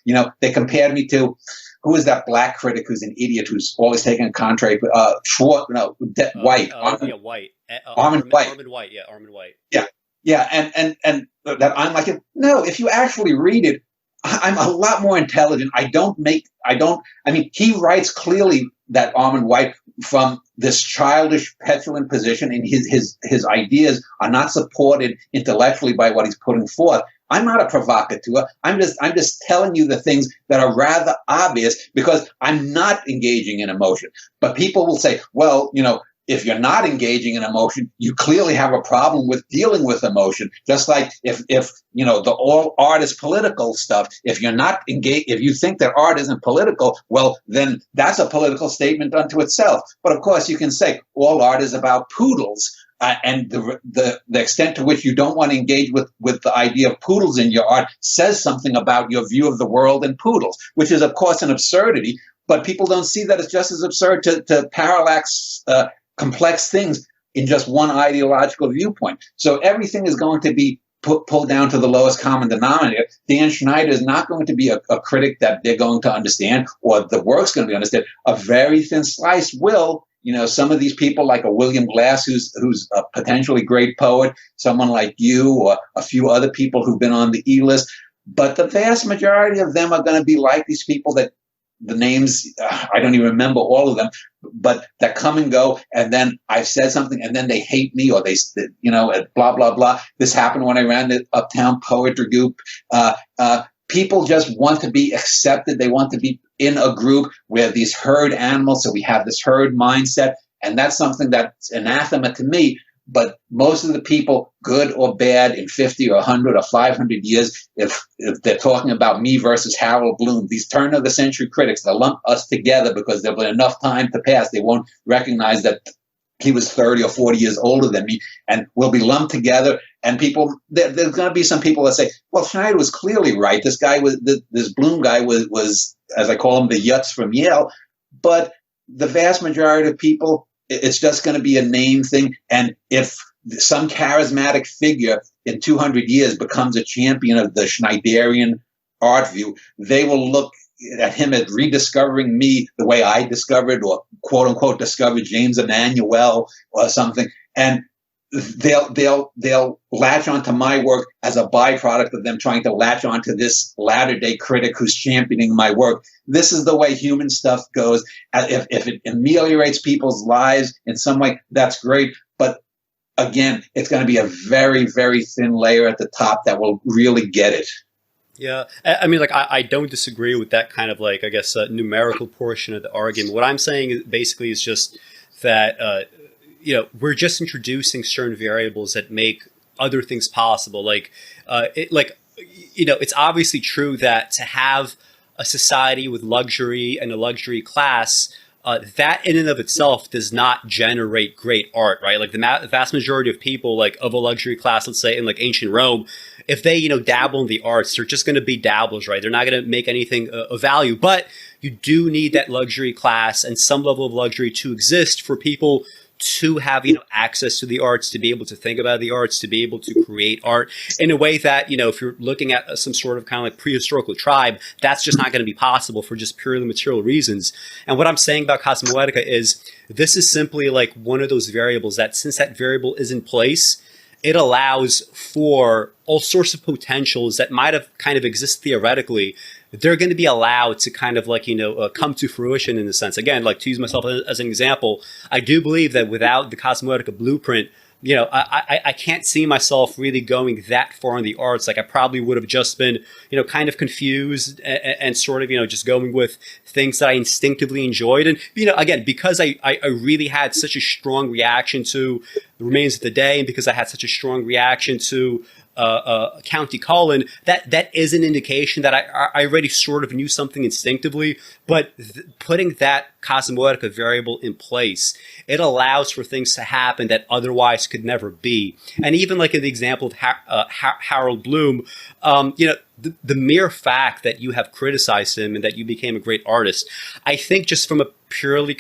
they compared me to, who is that black critic who's an idiot who's always taking a contrary? White. Armand White. Armand White. Yeah. And that I'm like, no, if you actually read it, I'm a lot more intelligent. He writes clearly that Armand White from this childish, petulant position, and his ideas are not supported intellectually by what he's putting forth. I'm not a provocateur. I'm just telling you the things that are rather obvious because I'm not engaging in emotion. But people will say, well, if you're not engaging in emotion, you clearly have a problem with dealing with emotion. Just like if the all art is political stuff, if you're not engaged, if you think that art isn't political, well, then that's a political statement unto itself. But of course, you can say all art is about poodles. And the extent to which you don't want to engage with the idea of poodles in your art says something about your view of the world and poodles, which is, of course, an absurdity. But people don't see that it's just as absurd to parallax complex things in just one ideological viewpoint. So everything is going to be pulled down to the lowest common denominator. Dan Schneider is not going to be a critic that they're going to understand, or the work's going to be understood. A very thin slice will. Some of these people, like a William Glass, who's a potentially great poet, someone like you, or a few other people who've been on the E-list. But the vast majority of them are going to be like these people that the names, I don't even remember all of them, but that come and go. And then I've said something and then they hate me, or they, blah, blah, blah. This happened when I ran the Uptown Poetry Group. People just want to be accepted. They want to be in a group where these herd animals, so we have this herd mindset, and that's something that's anathema to me. But most of the people, good or bad, in 50 or 100 or 500 years, if they're talking about me versus Harold Bloom, these turn-of-the-century critics, they'll lump us together because there'll be enough time to pass. They won't recognize that he was 30 or 40 years older than me, and we'll be lumped together. And people, there's going to be some people that say, well, Schneider was clearly right. This guy was, this Bloom guy was, as I call him, the Yutz from Yale. But the vast majority of people, it's just going to be a name thing. And if some charismatic figure in 200 years becomes a champion of the Schneiderian art view, they will look at him as rediscovering me the way I discovered, or quote unquote discovered, James Emmanuel or something. And they'll latch onto my work as a byproduct of them trying to latch onto this latter day critic who's championing my work. This is the way human stuff goes. If it ameliorates people's lives in some way, that's great. But again, it's going to be a very, very thin layer at the top that will really get it. Yeah. I mean, I don't disagree with that kind of numerical portion of the argument. What I'm saying is basically is just that, we're just introducing certain variables that make other things possible. It's obviously true that to have a society with luxury and a luxury class, that in and of itself does not generate great art, right? Like the vast majority of people, of a luxury class, let's say in ancient Rome, if they, dabble in the arts, they're just going to be dabblers, right? They're not going to make anything of value. But you do need that luxury class and some level of luxury to exist for people to have, access to the arts, to be able to think about the arts, to be able to create art in a way that, if you're looking at some sort of prehistorical tribe, that's just not going to be possible for just purely material reasons. And what I'm saying about Cosmoetica is this is simply one of those variables that, since that variable is in place, it allows for all sorts of potentials that might have kind of exist theoretically. They're going to be allowed to kind of come to fruition in a sense. Again, to use myself as an example, I do believe that without the Cosmoetica blueprint, I can't see myself really going that far in the arts. I probably would have just been, kind of confused and sort of, just going with things that I instinctively enjoyed. And, again, because I really had such a strong reaction to The Remains of the Day, and because I had such a strong reaction to County Cullen, that is an indication that I already sort of knew something instinctively. But putting that Cosmoetica variable in place, it allows for things to happen that otherwise could never be. And even in the example of Harold Bloom, the mere fact that you have criticized him and that you became a great artist, I think just from a purely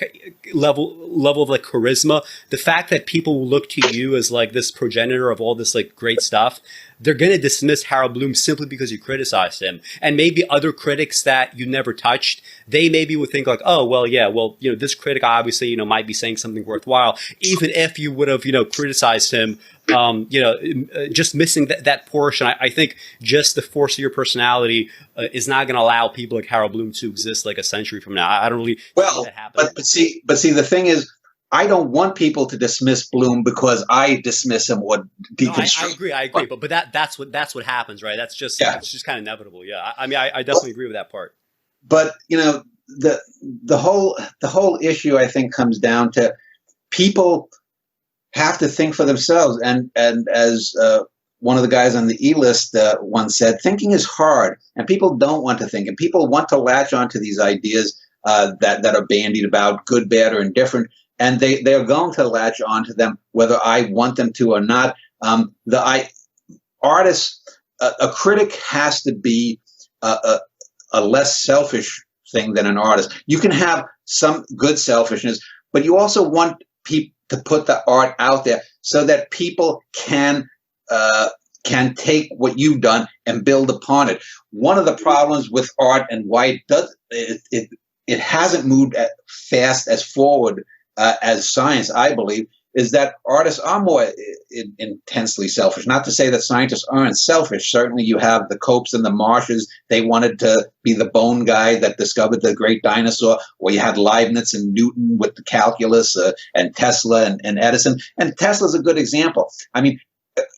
level of charisma, the fact that people will look to you as this progenitor of all this great stuff, they're going to dismiss Harold Bloom simply because you criticized him. And maybe other critics that you never touched, they maybe would think this critic obviously, might be saying something worthwhile, even if you would have, criticized him, just missing that portion. I think just the force of your personality is not going to allow people like Harold Bloom to exist a century from now. I don't really see that happen. But see, the thing is, I don't want people to dismiss Bloom because I dismiss him or deconstruct. No, I agree. But that's what happens, right? It's just kind of inevitable. Yeah. I mean, I definitely agree with that part. But the whole issue, I think, comes down to people have to think for themselves. And as one of the guys on the E-list once said, thinking is hard, and people don't want to think, and people want to latch onto these ideas that are bandied about, good, bad, or indifferent, and they're going to latch onto them whether I want them to or not. Artists, a critic has to be a less selfish thing than an artist. You can have some good selfishness, but you also want people to put the art out there so that people can take what you've done and build upon it. One of the problems with art and why it hasn't moved as fast as forward as science, I believe, is that artists are more intensely selfish. Not to say that scientists aren't selfish. Certainly you have the Copes and the Marshes. They wanted to be the bone guy that discovered the great dinosaur. Or you had Leibniz and Newton with the calculus, and Tesla and Edison. And Tesla's a good example. I mean,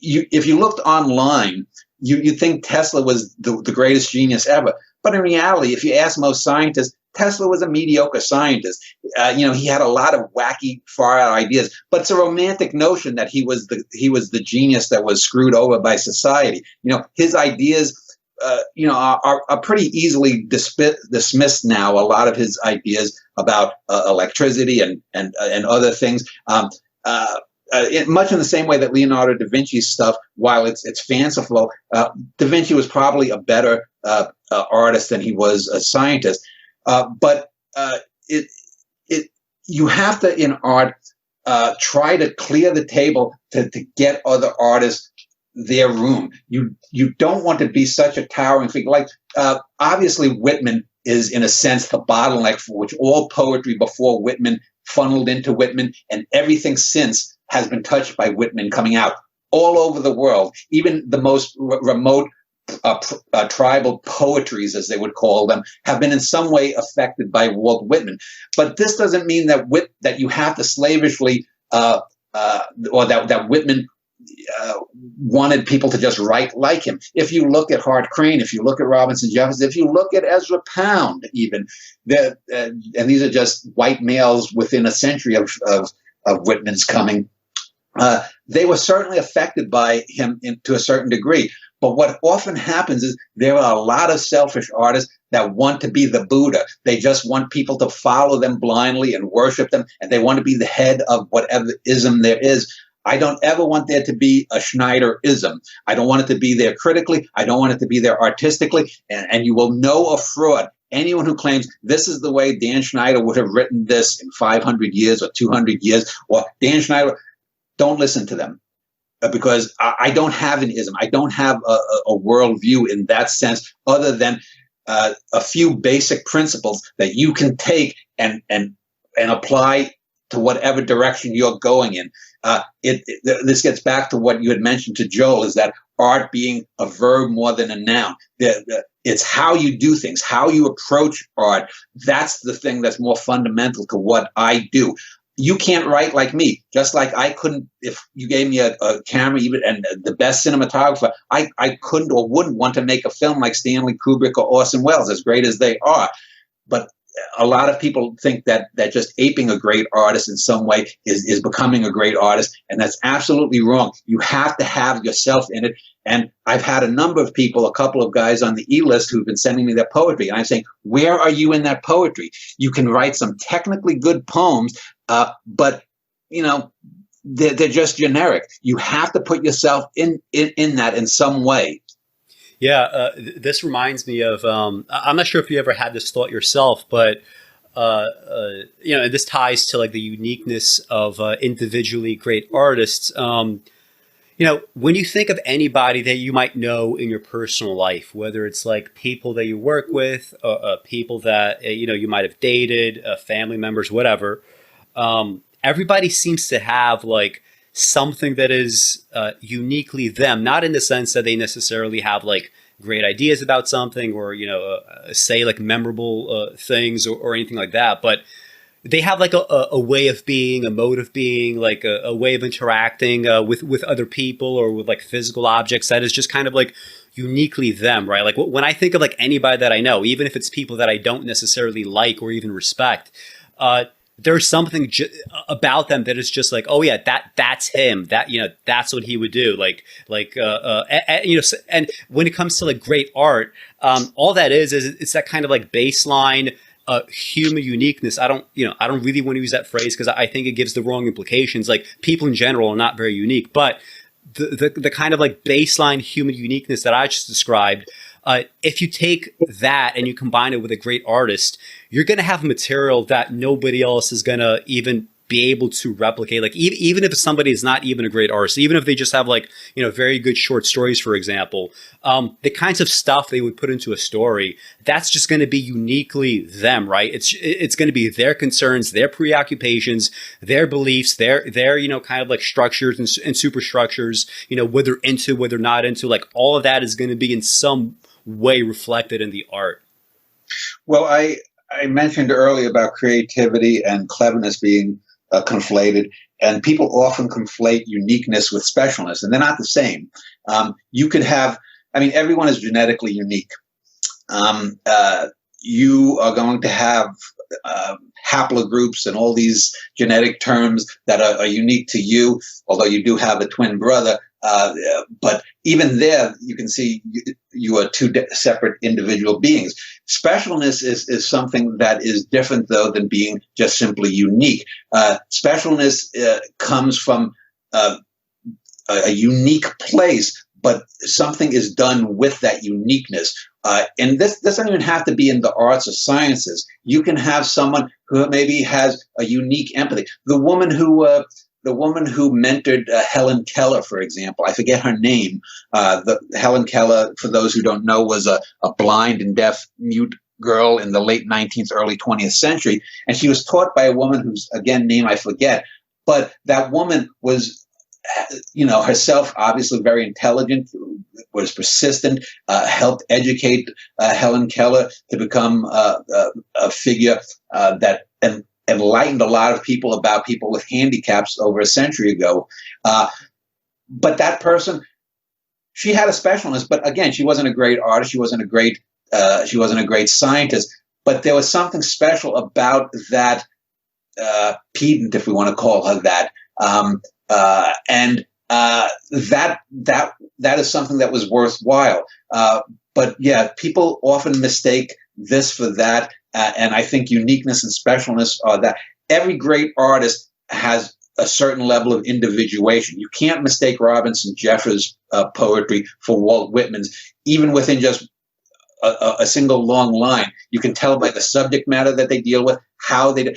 if you looked online, you think Tesla was the greatest genius ever. But in reality, if you ask most scientists, Tesla was a mediocre scientist. He had a lot of wacky, far-out ideas, but it's a romantic notion that he was the genius that was screwed over by society. His ideas, are pretty easily dismissed now. A lot of his ideas about electricity and other things. Much in the same way that Leonardo da Vinci's stuff, while it's fanciful, da Vinci was probably a better artist than he was a scientist. But you have to, in art, try to clear the table to get other artists their room. You don't want to be such a towering figure. Like, obviously, Whitman is, in a sense, the bottleneck for which all poetry before Whitman funneled into Whitman, and everything since has been touched by Whitman coming out all over the world. Even the most remote tribal poetries, as they would call them, have been in some way affected by Walt Whitman. But this doesn't mean that you have to slavishly, or that Whitman wanted people to just write like him. If you look at Hart Crane, if you look at Robinson Jefferson, if you look at Ezra Pound, even, and these are just white males within a century of Whitman's coming, they were certainly affected by him to a certain degree. But what often happens is there are a lot of selfish artists that want to be the Buddha. They just want people to follow them blindly and worship them, and they want to be the head of whatever ism there is. I don't ever want there to be a Schneider-ism. I don't want it to be there critically. I don't want it to be there artistically. And you will know a fraud. Anyone who claims this is the way Dan Schneider would have written this in 500 years or 200 years, or Dan Schneider, don't listen to them. Because I don't have an ism. I don't have a worldview in that sense, other than a few basic principles that you can take and apply to whatever direction you're going in. This gets back to what you had mentioned to Joel, is that art being a verb more than a noun. It's how you do things, how you approach art. That's the thing that's more fundamental to what I do. You can't write like me, just like I couldn't, if you gave me a camera even and the best cinematographer, I couldn't or wouldn't want to make a film like Stanley Kubrick or Orson Welles, as great as they are. But a lot of people think that just aping a great artist in some way is becoming a great artist, and that's absolutely wrong. You have to have yourself in it. And I've had a number of people, a couple of guys on the E-list who've been sending me their poetry, and I'm saying, where are you in that poetry? You can write some technically good poems, but they're just generic. You have to put yourself in that in some way. Yeah, this reminds me of, I'm not sure if you ever had this thought yourself, but, this ties to like the uniqueness of individually great artists. When you think of anybody that you might know in your personal life, whether it's like people that you work with, people that, you might have dated, family members, whatever, everybody seems to have like something that is uniquely them, not in the sense that they necessarily have like great ideas about something or, say like memorable things or anything like that. But they have like a way of being, a mode of being, like a way of interacting with other people or with like physical objects that is just kind of like uniquely them, right? Like when I think of like anybody that I know, even if it's people that I don't necessarily like or even respect, there's something about them that is just like, oh yeah, that's him. That, you know, that's what he would do. You know, and when it comes to like great art, all that is it's that kind of like baseline human uniqueness. I don't really want to use that phrase because I think it gives the wrong implications. Like, people in general are not very unique, but the kind of like baseline human uniqueness that I just described, if you take that and you combine it with a great artist, you're going to have material that nobody else is going to even be able to replicate. Like, even if somebody is not even a great artist, even if they just have like, you know, very good short stories, for example, the kinds of stuff they would put into a story, that's just going to be uniquely them, right? It's going to be their concerns, their preoccupations, their beliefs, their you know, kind of like structures and superstructures, you know, whether into, whether not into, like, all of that is going to be in some way reflected in the art. Well, I mentioned earlier about creativity and cleverness being conflated, and people often conflate uniqueness with specialness, and they're not the same. You could have, I mean, everyone is genetically unique. You are going to have haplogroups and all these genetic terms that are unique to you, although you do have a twin brother. But even there, you can see you are two separate individual beings. Specialness is something that is different, though, than being just simply unique. Specialness comes from a unique place, but something is done with that uniqueness. And this doesn't even have to be in the arts or sciences. You can have someone who maybe has a unique empathy. The woman who mentored Helen Keller, for example, I forget her name. Helen Keller, for those who don't know, was a blind and deaf mute girl in the late 19th, early 20th century. And she was taught by a woman whose, again, name I forget. But that woman was, you know, herself obviously very intelligent, was persistent, helped educate Helen Keller to become a figure that enlightened a lot of people about people with handicaps over a century ago. But that person, she had a specialness, but again, she wasn't a great artist. She wasn't a great scientist, but there was something special about that pedant, if we want to call her that. And that is something that was worthwhile. But yeah, people often mistake this for that. And I think uniqueness and specialness are that. Every great artist has a certain level of individuation. You can't mistake Robinson Jeffers' poetry for Walt Whitman's, even within just a single long line. You can tell by the subject matter that they deal with, how they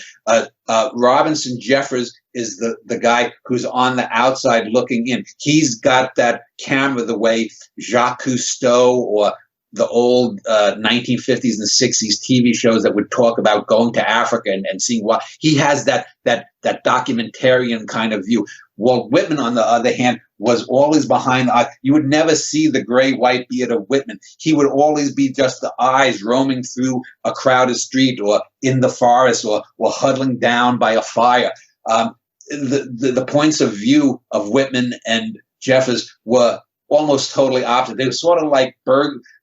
Robinson Jeffers is the guy who's on the outside looking in. He's got that camera the way Jacques Cousteau or the old 1950s and 60s TV shows that would talk about going to Africa and seeing what he has, that documentarian kind of view. Walt Whitman, on the other hand, was always behind the eye. You would never see the gray white beard of Whitman. He would always be just the eyes roaming through a crowded street or in the forest or huddling down by a fire. The points of view of Whitman and Jeffers were almost totally opposite. They were sort of like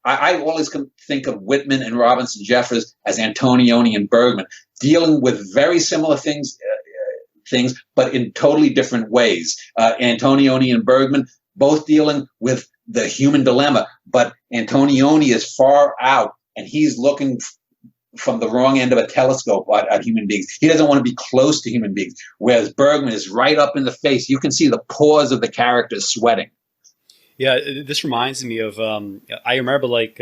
I always think of Whitman and Robinson Jeffers as Antonioni and Bergman, dealing with very similar things, but in totally different ways. Antonioni and Bergman both dealing with the human dilemma, but Antonioni is far out, and he's looking from the wrong end of a telescope at human beings. He doesn't want to be close to human beings, whereas Bergman is right up in the face. You can see the pores of the characters sweating. Yeah, this reminds me of, I remember like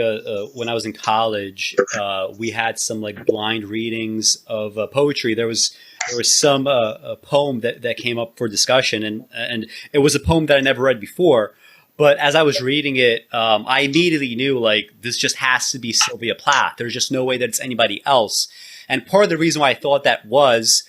when I was in college, we had some like blind readings of poetry. There was some a poem that came up for discussion, and it was a poem that I never read before. But as I was reading it, I immediately knew, like, this just has to be Sylvia Plath. There's just no way that it's anybody else. And part of the reason why I thought that was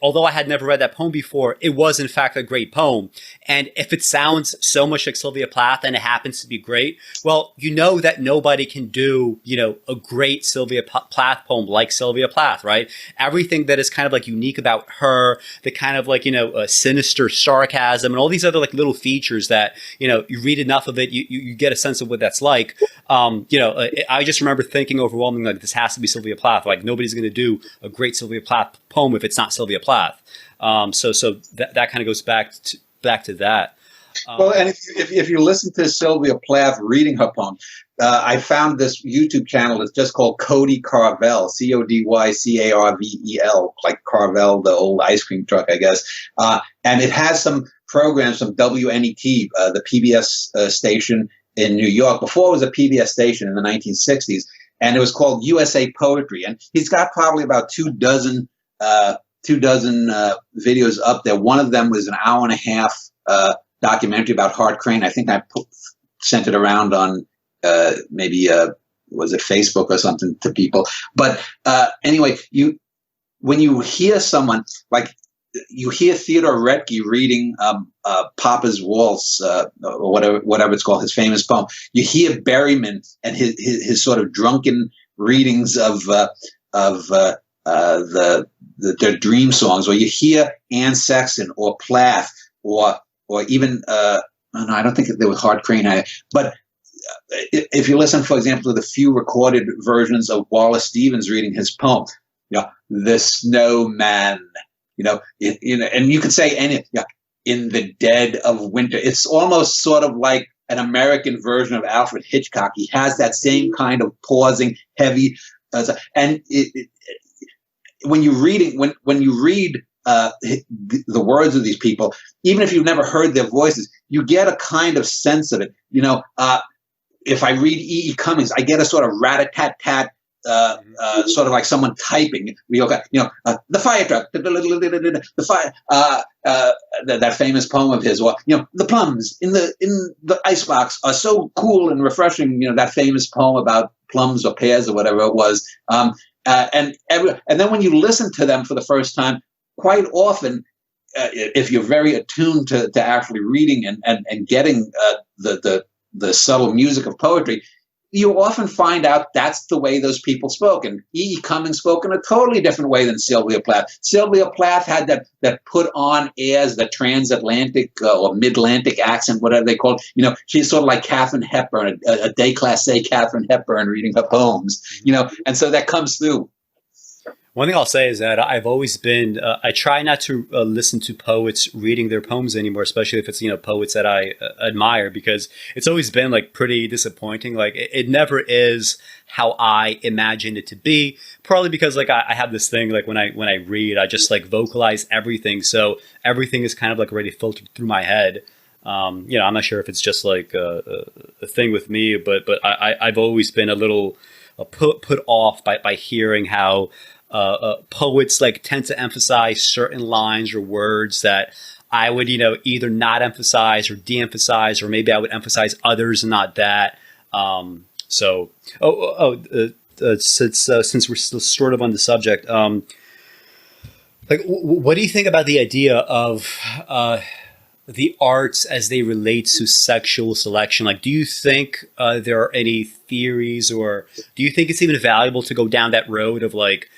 although I had never read that poem before, it was in fact a great poem. And if it sounds so much like Sylvia Plath and it happens to be great, well, you know that nobody can do, a great Sylvia Plath poem like Sylvia Plath, right? Everything that is kind of like unique about her, the kind of like, sinister sarcasm and all these other like little features that, you read enough of it, you get a sense of what that's like. I just remember thinking overwhelmingly, like, this has to be Sylvia Plath. Like, nobody's going to do a great Sylvia Plath poem if it's not Sylvia Plath. So that kind of goes back to that. Well, and if you listen to Sylvia Plath reading her poem, I found this YouTube channel that's just called Cody Carvel, Codycarvel, like Carvel, the old ice cream truck, I guess. And it has some programs from WNET, the PBS station in New York, before it was a PBS station in the 1960s. And it was called USA Poetry. And he's got probably about two dozen videos up there. One of them was an hour and a half documentary about Hart Crane. I think I sent it around on maybe was it Facebook or something to people. But anyway, when you hear someone like, you hear Theodore Retke reading Papa's Waltz, or whatever it's called, his famous poem. You hear Berryman and his sort of drunken readings of their dream songs, or you hear Anne Sexton or Plath, or even no, I don't think there was Hart Crane, but if you listen, for example, to the few recorded versions of Wallace Stevens reading his poem, The Snowman. And you could say in the dead of winter. It's almost sort of like an American version of Alfred Hitchcock. He has that same kind of pausing, heavy, and when you read the words of these people, even if you've never heard their voices, you get a kind of sense of it. If I read E.E. Cummings, I get a sort of rat-a-tat-tat. Sort of like someone typing. The fire truck, the fire. That famous poem of his, or the plums in the icebox are so cool and refreshing. That famous poem about plums or pears or whatever it was. And then when you listen to them for the first time, quite often, if you're very attuned to actually reading and getting the subtle music of poetry, you often find out that's the way those people spoke. And E.E. Cummings spoke in a totally different way than Sylvia Plath. Sylvia Plath had that put on airs, the transatlantic or mid-Atlantic accent, whatever they call it. She's sort of like Katharine Hepburn, a déclassée Katharine Hepburn reading her poems, and so that comes through. One thing I'll say is that I've always been, I try not to listen to poets reading their poems anymore, especially if it's, poets that I admire, because it's always been like pretty disappointing. Like it never is how I imagined it to be, probably because like I have this thing, like when I read, I just like vocalize everything. So everything is kind of like already filtered through my head. I'm not sure if it's just like a thing with me, but I've always been a little put off by hearing how poets like tend to emphasize certain lines or words that I would, either not emphasize or de-emphasize, or maybe I would emphasize others and not that. Since we're still sort of on the subject, what do you think about the idea of the arts as they relate to sexual selection? Like, do you think there are any theories, or do you think it's even valuable to go down that road of like,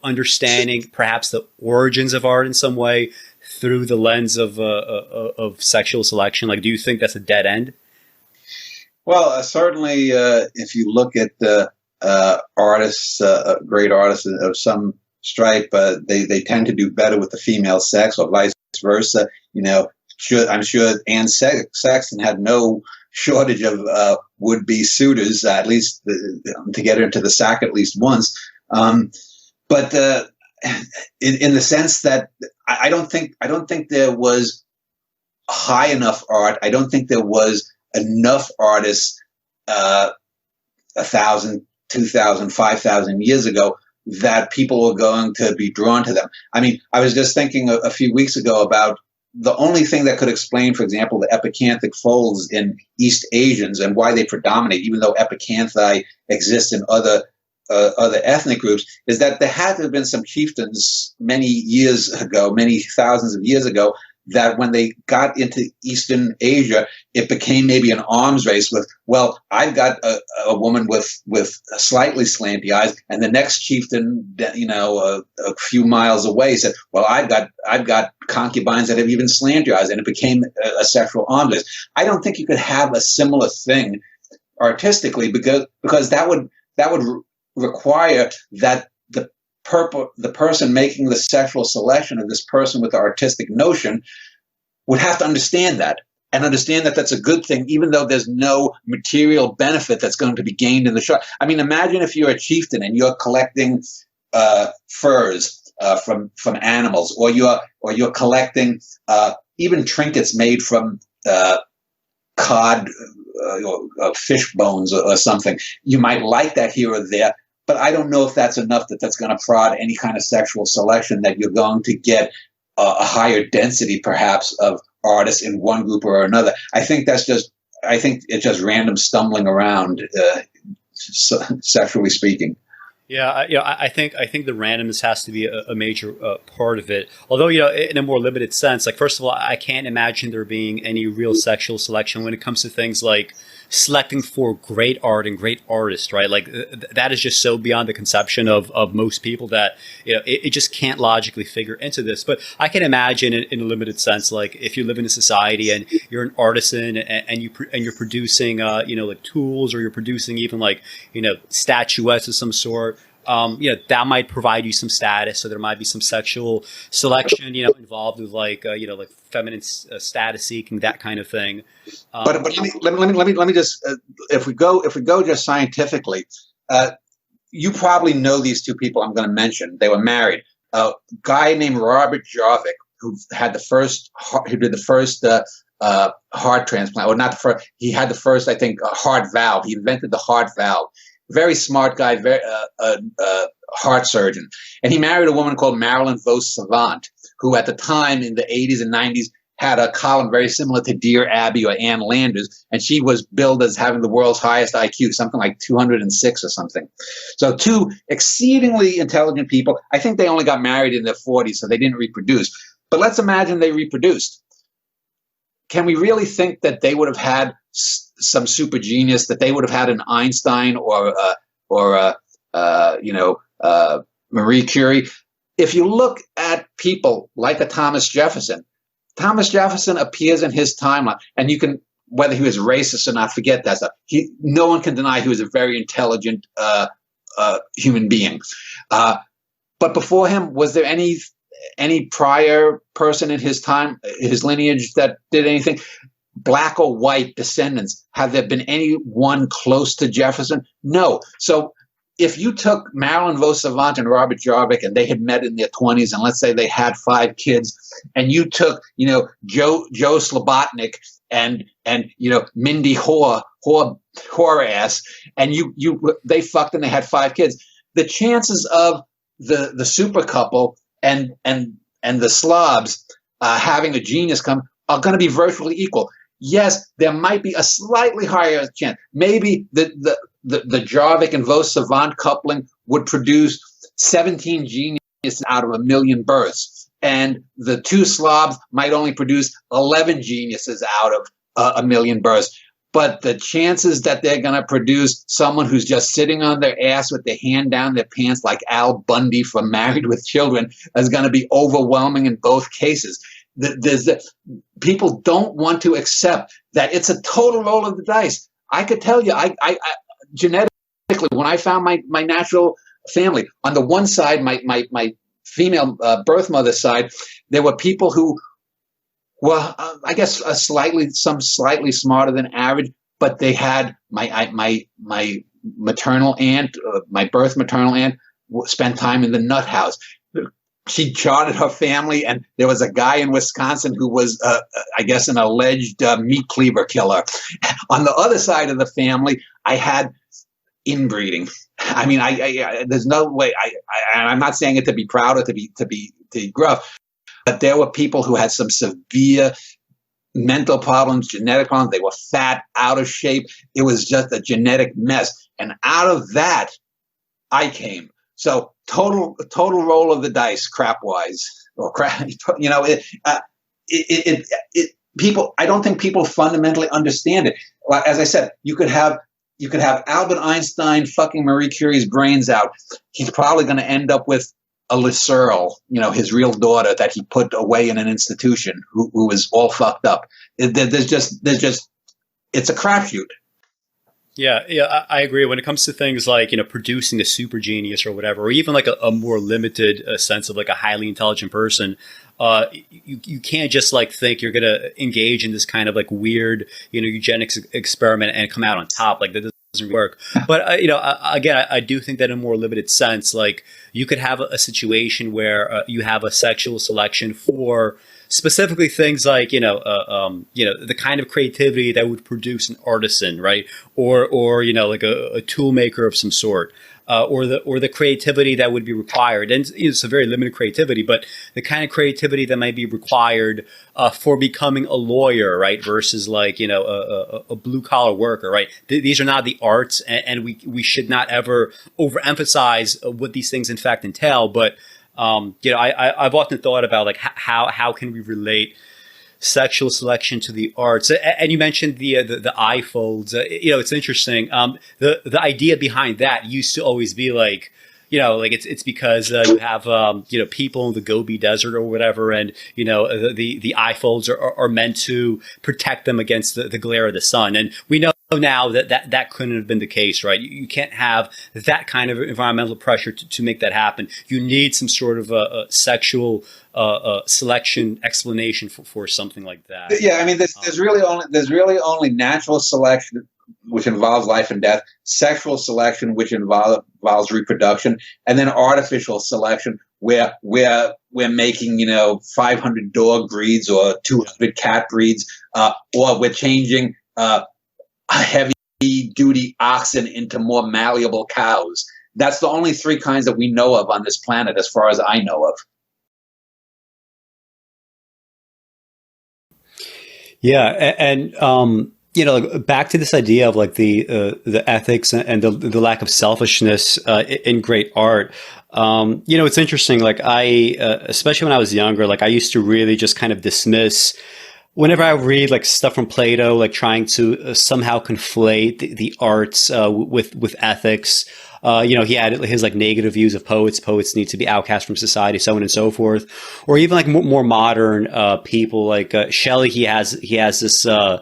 understanding perhaps the origins of art in some way through the lens of sexual selection? Like, do you think that's a dead end? Well, certainly, if you look at artists, great artists of some stripe, they tend to do better with the female sex, or vice versa. I'm sure Anne Sexton had no shortage of would-be suitors, at least to get her into the sack at least once. But in the sense that I don't think there was high enough art. I don't think there was enough artists 1,000, 2,000, 5,000 years ago that people were going to be drawn to them. I mean, I was just thinking a few weeks ago about the only thing that could explain, for example, the epicanthic folds in East Asians and why they predominate, even though epicanthae exist in other other ethnic groups, is that there had to have been some chieftains many years ago, many thousands of years ago, that when they got into Eastern Asia, it became maybe an arms race with, well, I've got a woman with slightly slanty eyes, and the next chieftain, a few miles away said, well, I've got concubines that have even slanty eyes, and it became a sexual arms race. I don't think you could have a similar thing artistically, because that would require that the person making the sexual selection of this person with the artistic notion would have to understand that, and understand that that's a good thing, even though there's no material benefit that's going to be gained in the shot. I mean, imagine if you're a chieftain and you're collecting furs from animals, or you're collecting even trinkets made from cod, fish bones or something. You might like that here or there, but I don't know if that's enough that's going to prod any kind of sexual selection, that you're going to get a higher density, perhaps, of artists in one group or another. I think it's just random stumbling around, sexually speaking. Yeah, I think the randomness has to be a major part of it. Although, in a more limited sense, like, first of all, I can't imagine there being any real sexual selection when it comes to things like selecting for great art and great artists, right? Like, that is just so beyond the conception of most people that it just can't logically figure into this. But I can imagine in a limited sense, like, if you live in a society and you're an artisan and you're producing like tools, or you're producing even like statuettes of some sort. That might provide you some status, so there might be some sexual selection, involved with like feminine status seeking, that kind of thing. But let me just if we go just scientifically, you probably know these two people I'm going to mention. They were married. A guy named Robert Jarvik, who did the first heart transplant, or not the first. He had the first, I think, heart valve. He invented the heart valve. Very smart guy, very heart surgeon. And he married a woman called Marilyn Vos Savant, who at the time in the 80s and 90s had a column very similar to Dear Abby or Ann Landers, and she was billed as having the world's highest IQ, something like 206 or something. So two exceedingly intelligent people. I think they only got married in their 40s, so they didn't reproduce. But let's imagine they reproduced. Can we really think that they would have had some super genius, that they would have had an Einstein or Marie Curie? If you look at people like a Thomas Jefferson appears in his timeline, and you can, whether he was racist or not, forget that stuff. No one can deny he was a very intelligent human being. But before him, was there any prior person in his time, his lineage, that did anything? Black or white descendants, have there been anyone close to Jefferson? No. So if you took Marilyn Vos Savant and Robert Jarvik, and they had met in their 20s, and let's say they had 5 kids, and you took Joe Slobotnik and Mindy Horace, and they fucked and they had 5 kids, the chances of the super couple and the slobs having a genius come are going to be virtually equal. Yes, there might be a slightly higher chance. Maybe the Jarvik and Vos Savant coupling would produce 17 geniuses out of 1 million births, and the 2 slobs might only produce 11 geniuses out of 1 million births. But the chances that they're going to produce someone who's just sitting on their ass with their hand down their pants like Al Bundy from Married with Children is going to be overwhelming in both cases. People don't want to accept that it's a total roll of the dice. I could tell you, I genetically, when I found my natural family, on the one side, my female birth mother's side, there were people who were, I guess, slightly smarter than average, but they had my maternal aunt, my birth maternal aunt, spent time in the nut house. She charted her family, and there was a guy in Wisconsin who was, I guess, an alleged meat cleaver killer. On the other side of the family, I had inbreeding. I mean, I there's no way. I'm not saying it to be proud or to be gruff, but there were people who had some severe mental problems, genetic problems. They were fat, out of shape. It was just a genetic mess. And out of that, I came. So total roll of the dice, crap wise, or crap. You know, people. I don't think people fundamentally understand it. As I said, you could have Albert Einstein fucking Marie Curie's brains out. He's probably going to end up with a Searle, you know, his real daughter that he put away in an institution, who is all fucked up. There's just it's a crapshoot. Yeah, I agree. When it comes to things like, you know, producing a super genius or whatever, or even like a more limited sense of like a highly intelligent person, you can't just like think you're going to engage in this kind of like weird, you know, eugenics experiment and come out on top. Like that doesn't work. But, you know, again, I do think that in a more limited sense, like you could have a situation where you have a sexual selection for specifically things like, you know, the kind of creativity that would produce an artisan, right? Or you know, like a tool maker of some sort. Or the creativity that would be required, and it's a very limited creativity, but the kind of creativity that might be required for becoming a lawyer, right? Versus like, you know, a blue collar worker, right? These are not the arts, and we should not ever overemphasize what these things in fact entail. But you know, I've often thought about like how can we relate sexual selection to the arts, and you mentioned the eye folds. You know, it's interesting. The idea behind that used to always be like, you know, like it's because you have you know, people in the Gobi Desert or whatever, and you know, the eye folds are meant to protect them against the glare of the sun, and we know now that couldn't have been the case, right? You can't have that kind of environmental pressure to make that happen. You need some sort of a sexual selection explanation for something like that. Yeah, I mean, there's really only natural selection, which involves life and death, sexual selection, which involves reproduction, and then artificial selection, where we're making, you know, 500 dog breeds or 200 cat breeds, or we're changing heavy-duty oxen into more malleable cows. That's the only three kinds that we know of on this planet, as far as I know of. Yeah, and you know, back to this idea of like the ethics and the lack of selfishness in great art. You know, it's interesting. Like especially when I was younger, like I used to really just kind of dismiss. Whenever I read like stuff from Plato, like trying to somehow conflate the arts with ethics. You know, he had his like negative views of poets. Poets need to be outcast from society, so on and so forth. Or even like more modern people like Shelley. He has this a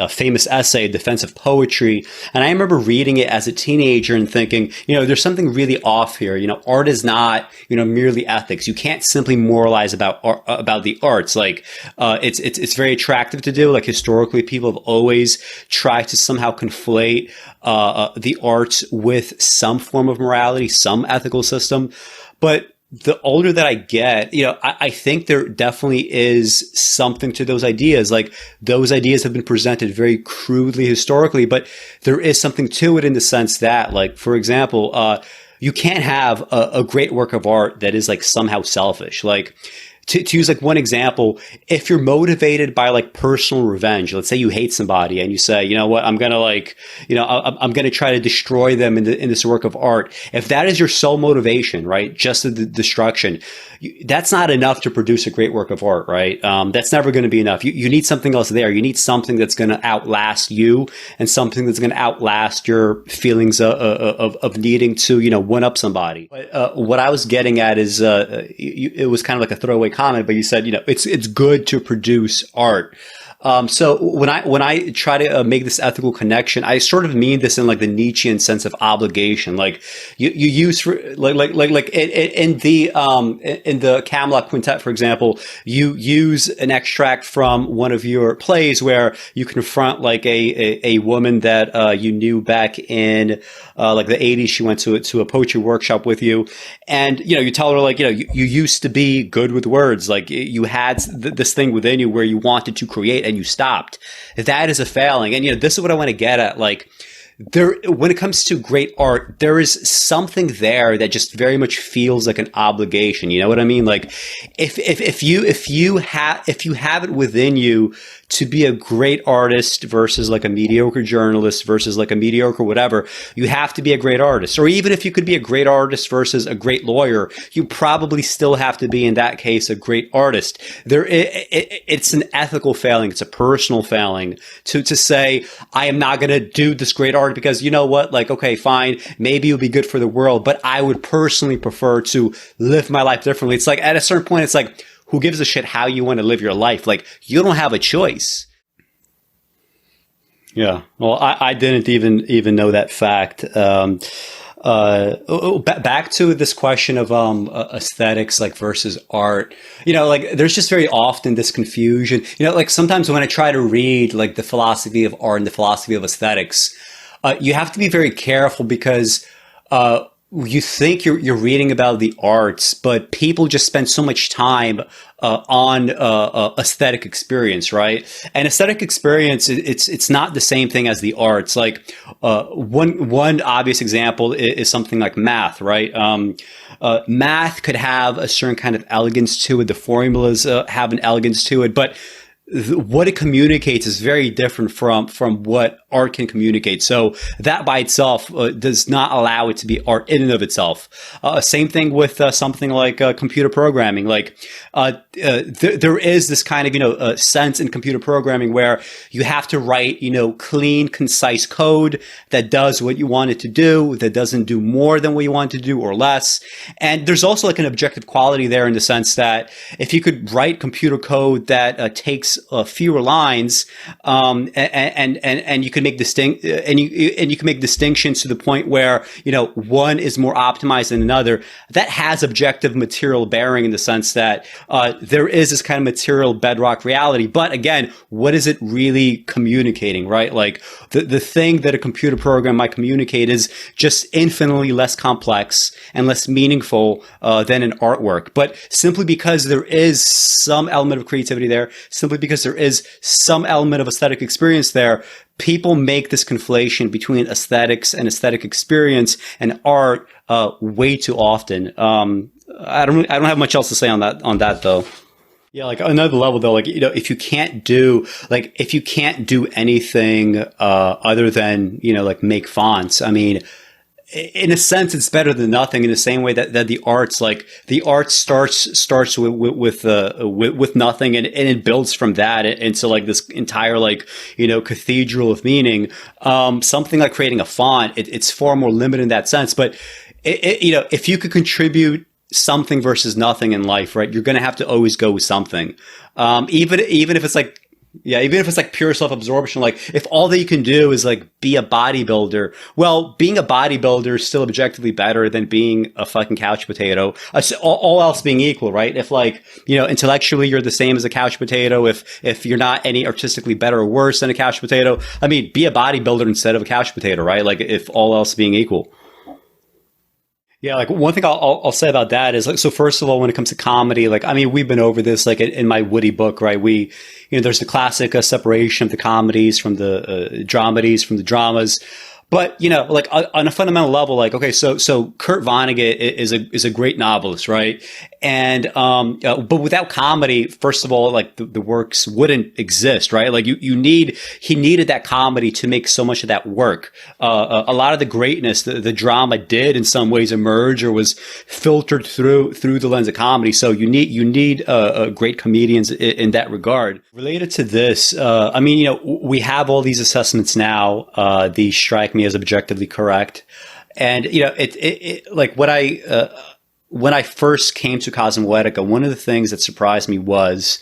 famous essay, Defense of Poetry, and I remember reading it as a teenager and thinking, you know, there's something really off here. You know, art is not, you know, merely ethics. You can't simply moralize about the arts. Like it's very attractive to do. Like historically, people have always tried to somehow conflate the arts with some form of morality, some ethical system. But the older that I get, you know, I think there definitely is something to those ideas. Like those ideas have been presented very crudely historically, but there is something to it in the sense that, like, for example, you can't have a great work of art that is like somehow selfish. Like, to use like one example, if you're motivated by like personal revenge, let's say you hate somebody and you say, you know what, I'm going to like, you know, I'm going to try to destroy them in this work of art. If that is your sole motivation, right, just the destruction, that's not enough to produce a great work of art, right? That's never going to be enough. You need something else there. You need something that's going to outlast you and something that's going to outlast your feelings of needing to, you know, one up somebody. But what I was getting at is it was kind of like a throwaway comment, but you said, you know, it's good to produce art. So when I try to make this ethical connection, I sort of mean this in like the Nietzschean sense of obligation. Like you use for like in the Camelot Quintet, for example, you use an extract from one of your plays where you confront like a woman that you knew back in like the 80s. She went to a poetry workshop with you, and you know, you tell her like, you know, you used to be good with words, like you had this thing within you where you wanted to create and you stopped. That is a failing. And you know, this is what I want to get at. Like there, when it comes to great art, there is something there that just very much feels like an obligation. You know what I mean? Like if you have it within you to be a great artist versus like a mediocre journalist versus like a mediocre whatever, you have to be a great artist. Or even if you could be a great artist versus a great lawyer, you probably still have to be, in that case, a great artist. It's an ethical failing. It's a personal failing to say, I am not going to do this great art because you know what? Like, okay, fine. Maybe it'll be good for the world, but I would personally prefer to live my life differently. It's like at a certain point, it's like, who gives a shit how you want to live your life? Like, you don't have a choice. Yeah. Well, I didn't even know that fact. Back to this question of aesthetics, like versus art. Like there's just very often this confusion. Like sometimes when I try to read like the philosophy of art and the philosophy of aesthetics, you have to be very careful because you think you're reading about the arts, but people just spend so much time on aesthetic experience, right? And aesthetic experience, it's not the same thing as the arts. Like one obvious example is something like math, right? Math could have a certain kind of elegance to it. The formulas have an elegance to it, but what it communicates is very different from what art can communicate. So that by itself does not allow it to be art in and of itself. Same thing with something like computer programming. Like there is this kind of sense in computer programming where you have to write clean, concise code that does what you want it to do, that doesn't do more than what you want it to do or less. And there's also like an objective quality there in the sense that if you could write computer code that takes fewer lines, and you can make you can make distinctions to the point where one is more optimized than another. That has objective material bearing in the sense that there is this kind of material bedrock reality. But again, what is it really communicating, right? Like the thing that a computer program might communicate is just infinitely less complex and less meaningful than an artwork. But simply because there is some element of creativity there, simply because there is some element of aesthetic experience there, people make this conflation between aesthetics and aesthetic experience and art way too often. I don't have much else to say on that though. Yeah, like another level though, like if you can't do anything other than like make fonts, I mean, in a sense, it's better than nothing. In the same way that the arts, like the art starts with nothing, and it builds from that into like this entire cathedral of meaning. Something like creating a font, it's far more limited in that sense. But if you could contribute something versus nothing in life, right, you're going to have to always go with something, even if it's like. Yeah, even if it's like pure self-absorption, like if all that you can do is like be a bodybuilder, well, being a bodybuilder is still objectively better than being a fucking couch potato. All else being equal, right? If intellectually you're the same as a couch potato, if you're not any artistically better or worse than a couch potato, I mean, be a bodybuilder instead of a couch potato, right? Like if all else being equal. Yeah, like one thing I'll say about that is, like, so first of all, when it comes to comedy, like, I mean, we've been over this, like in my Woody book, right? There's the classic separation of the comedies from the dramedies from the dramas. But, like on a fundamental level, like, okay, so Kurt Vonnegut is a great novelist, right? And, but without comedy, first of all, like the works wouldn't exist, right? Like he needed that comedy to make so much of that work. A lot of the greatness, the drama did in some ways emerge or was filtered through the lens of comedy. So you need great comedians in that regard. Related to this, I mean, we have all these assessments now. These strike me as objectively correct. And, like when I first came to Cosmoetica, one of the things that surprised me was,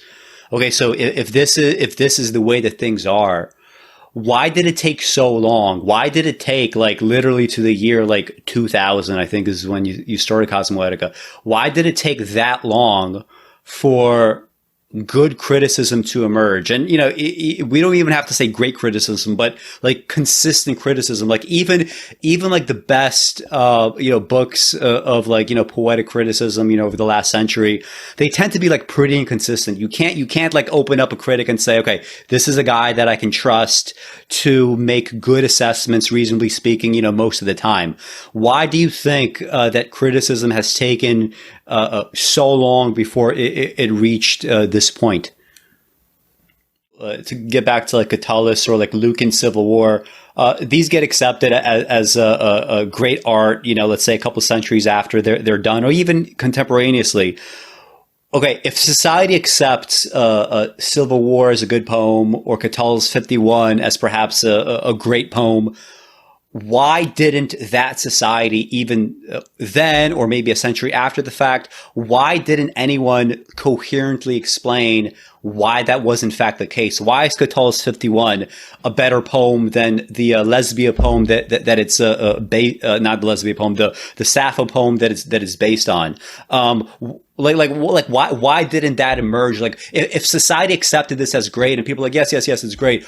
okay, so if this is the way that things are, why did it take so long? Why did it take like literally to the year like 2000, I think is when you started Cosmoetica. Why did it take that long for good criticism to emerge? And, we don't even have to say great criticism, but like consistent criticism, like even like the best, books of like, poetic criticism, over the last century, they tend to be like pretty inconsistent. You can't like open up a critic and say, okay, this is a guy that I can trust to make good assessments, reasonably speaking, most of the time. Why do you think that criticism has taken so long before it reached this point? to get back to like Catullus or like Lucan Civil War, these get accepted as a great art, let's say a couple centuries after they're done, or even contemporaneously. Okay, if society accepts Civil War as a good poem, or Catullus 51 as perhaps a great poem, why didn't that society, even then, or maybe a century after the fact, why didn't anyone coherently explain why that was in fact the case? Why is Catullus 51 a better poem than the Lesbia poem that it's not the Lesbia poem, the Sappho poem that it's based on? Why didn't that emerge? Like, if society accepted this as great and people are like, yes, it's great,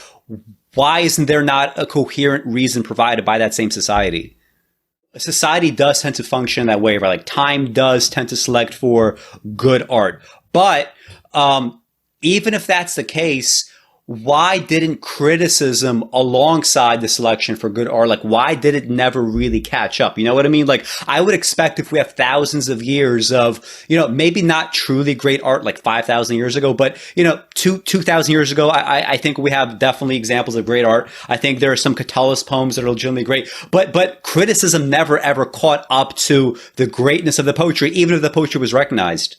why isn't there not a coherent reason provided by that same society? Society does tend to function that way, right? Like, time does tend to select for good art. But even if that's the case, why didn't criticism alongside the selection for good art, like, why did it never really catch up? You know what I mean? Like, I would expect if we have thousands of years of, maybe not truly great art like 5,000 years ago, but, 2,000 years ago, I think we have definitely examples of great art. I think there are some Catullus poems that are legitimately great, but criticism never ever caught up to the greatness of the poetry, even if the poetry was recognized.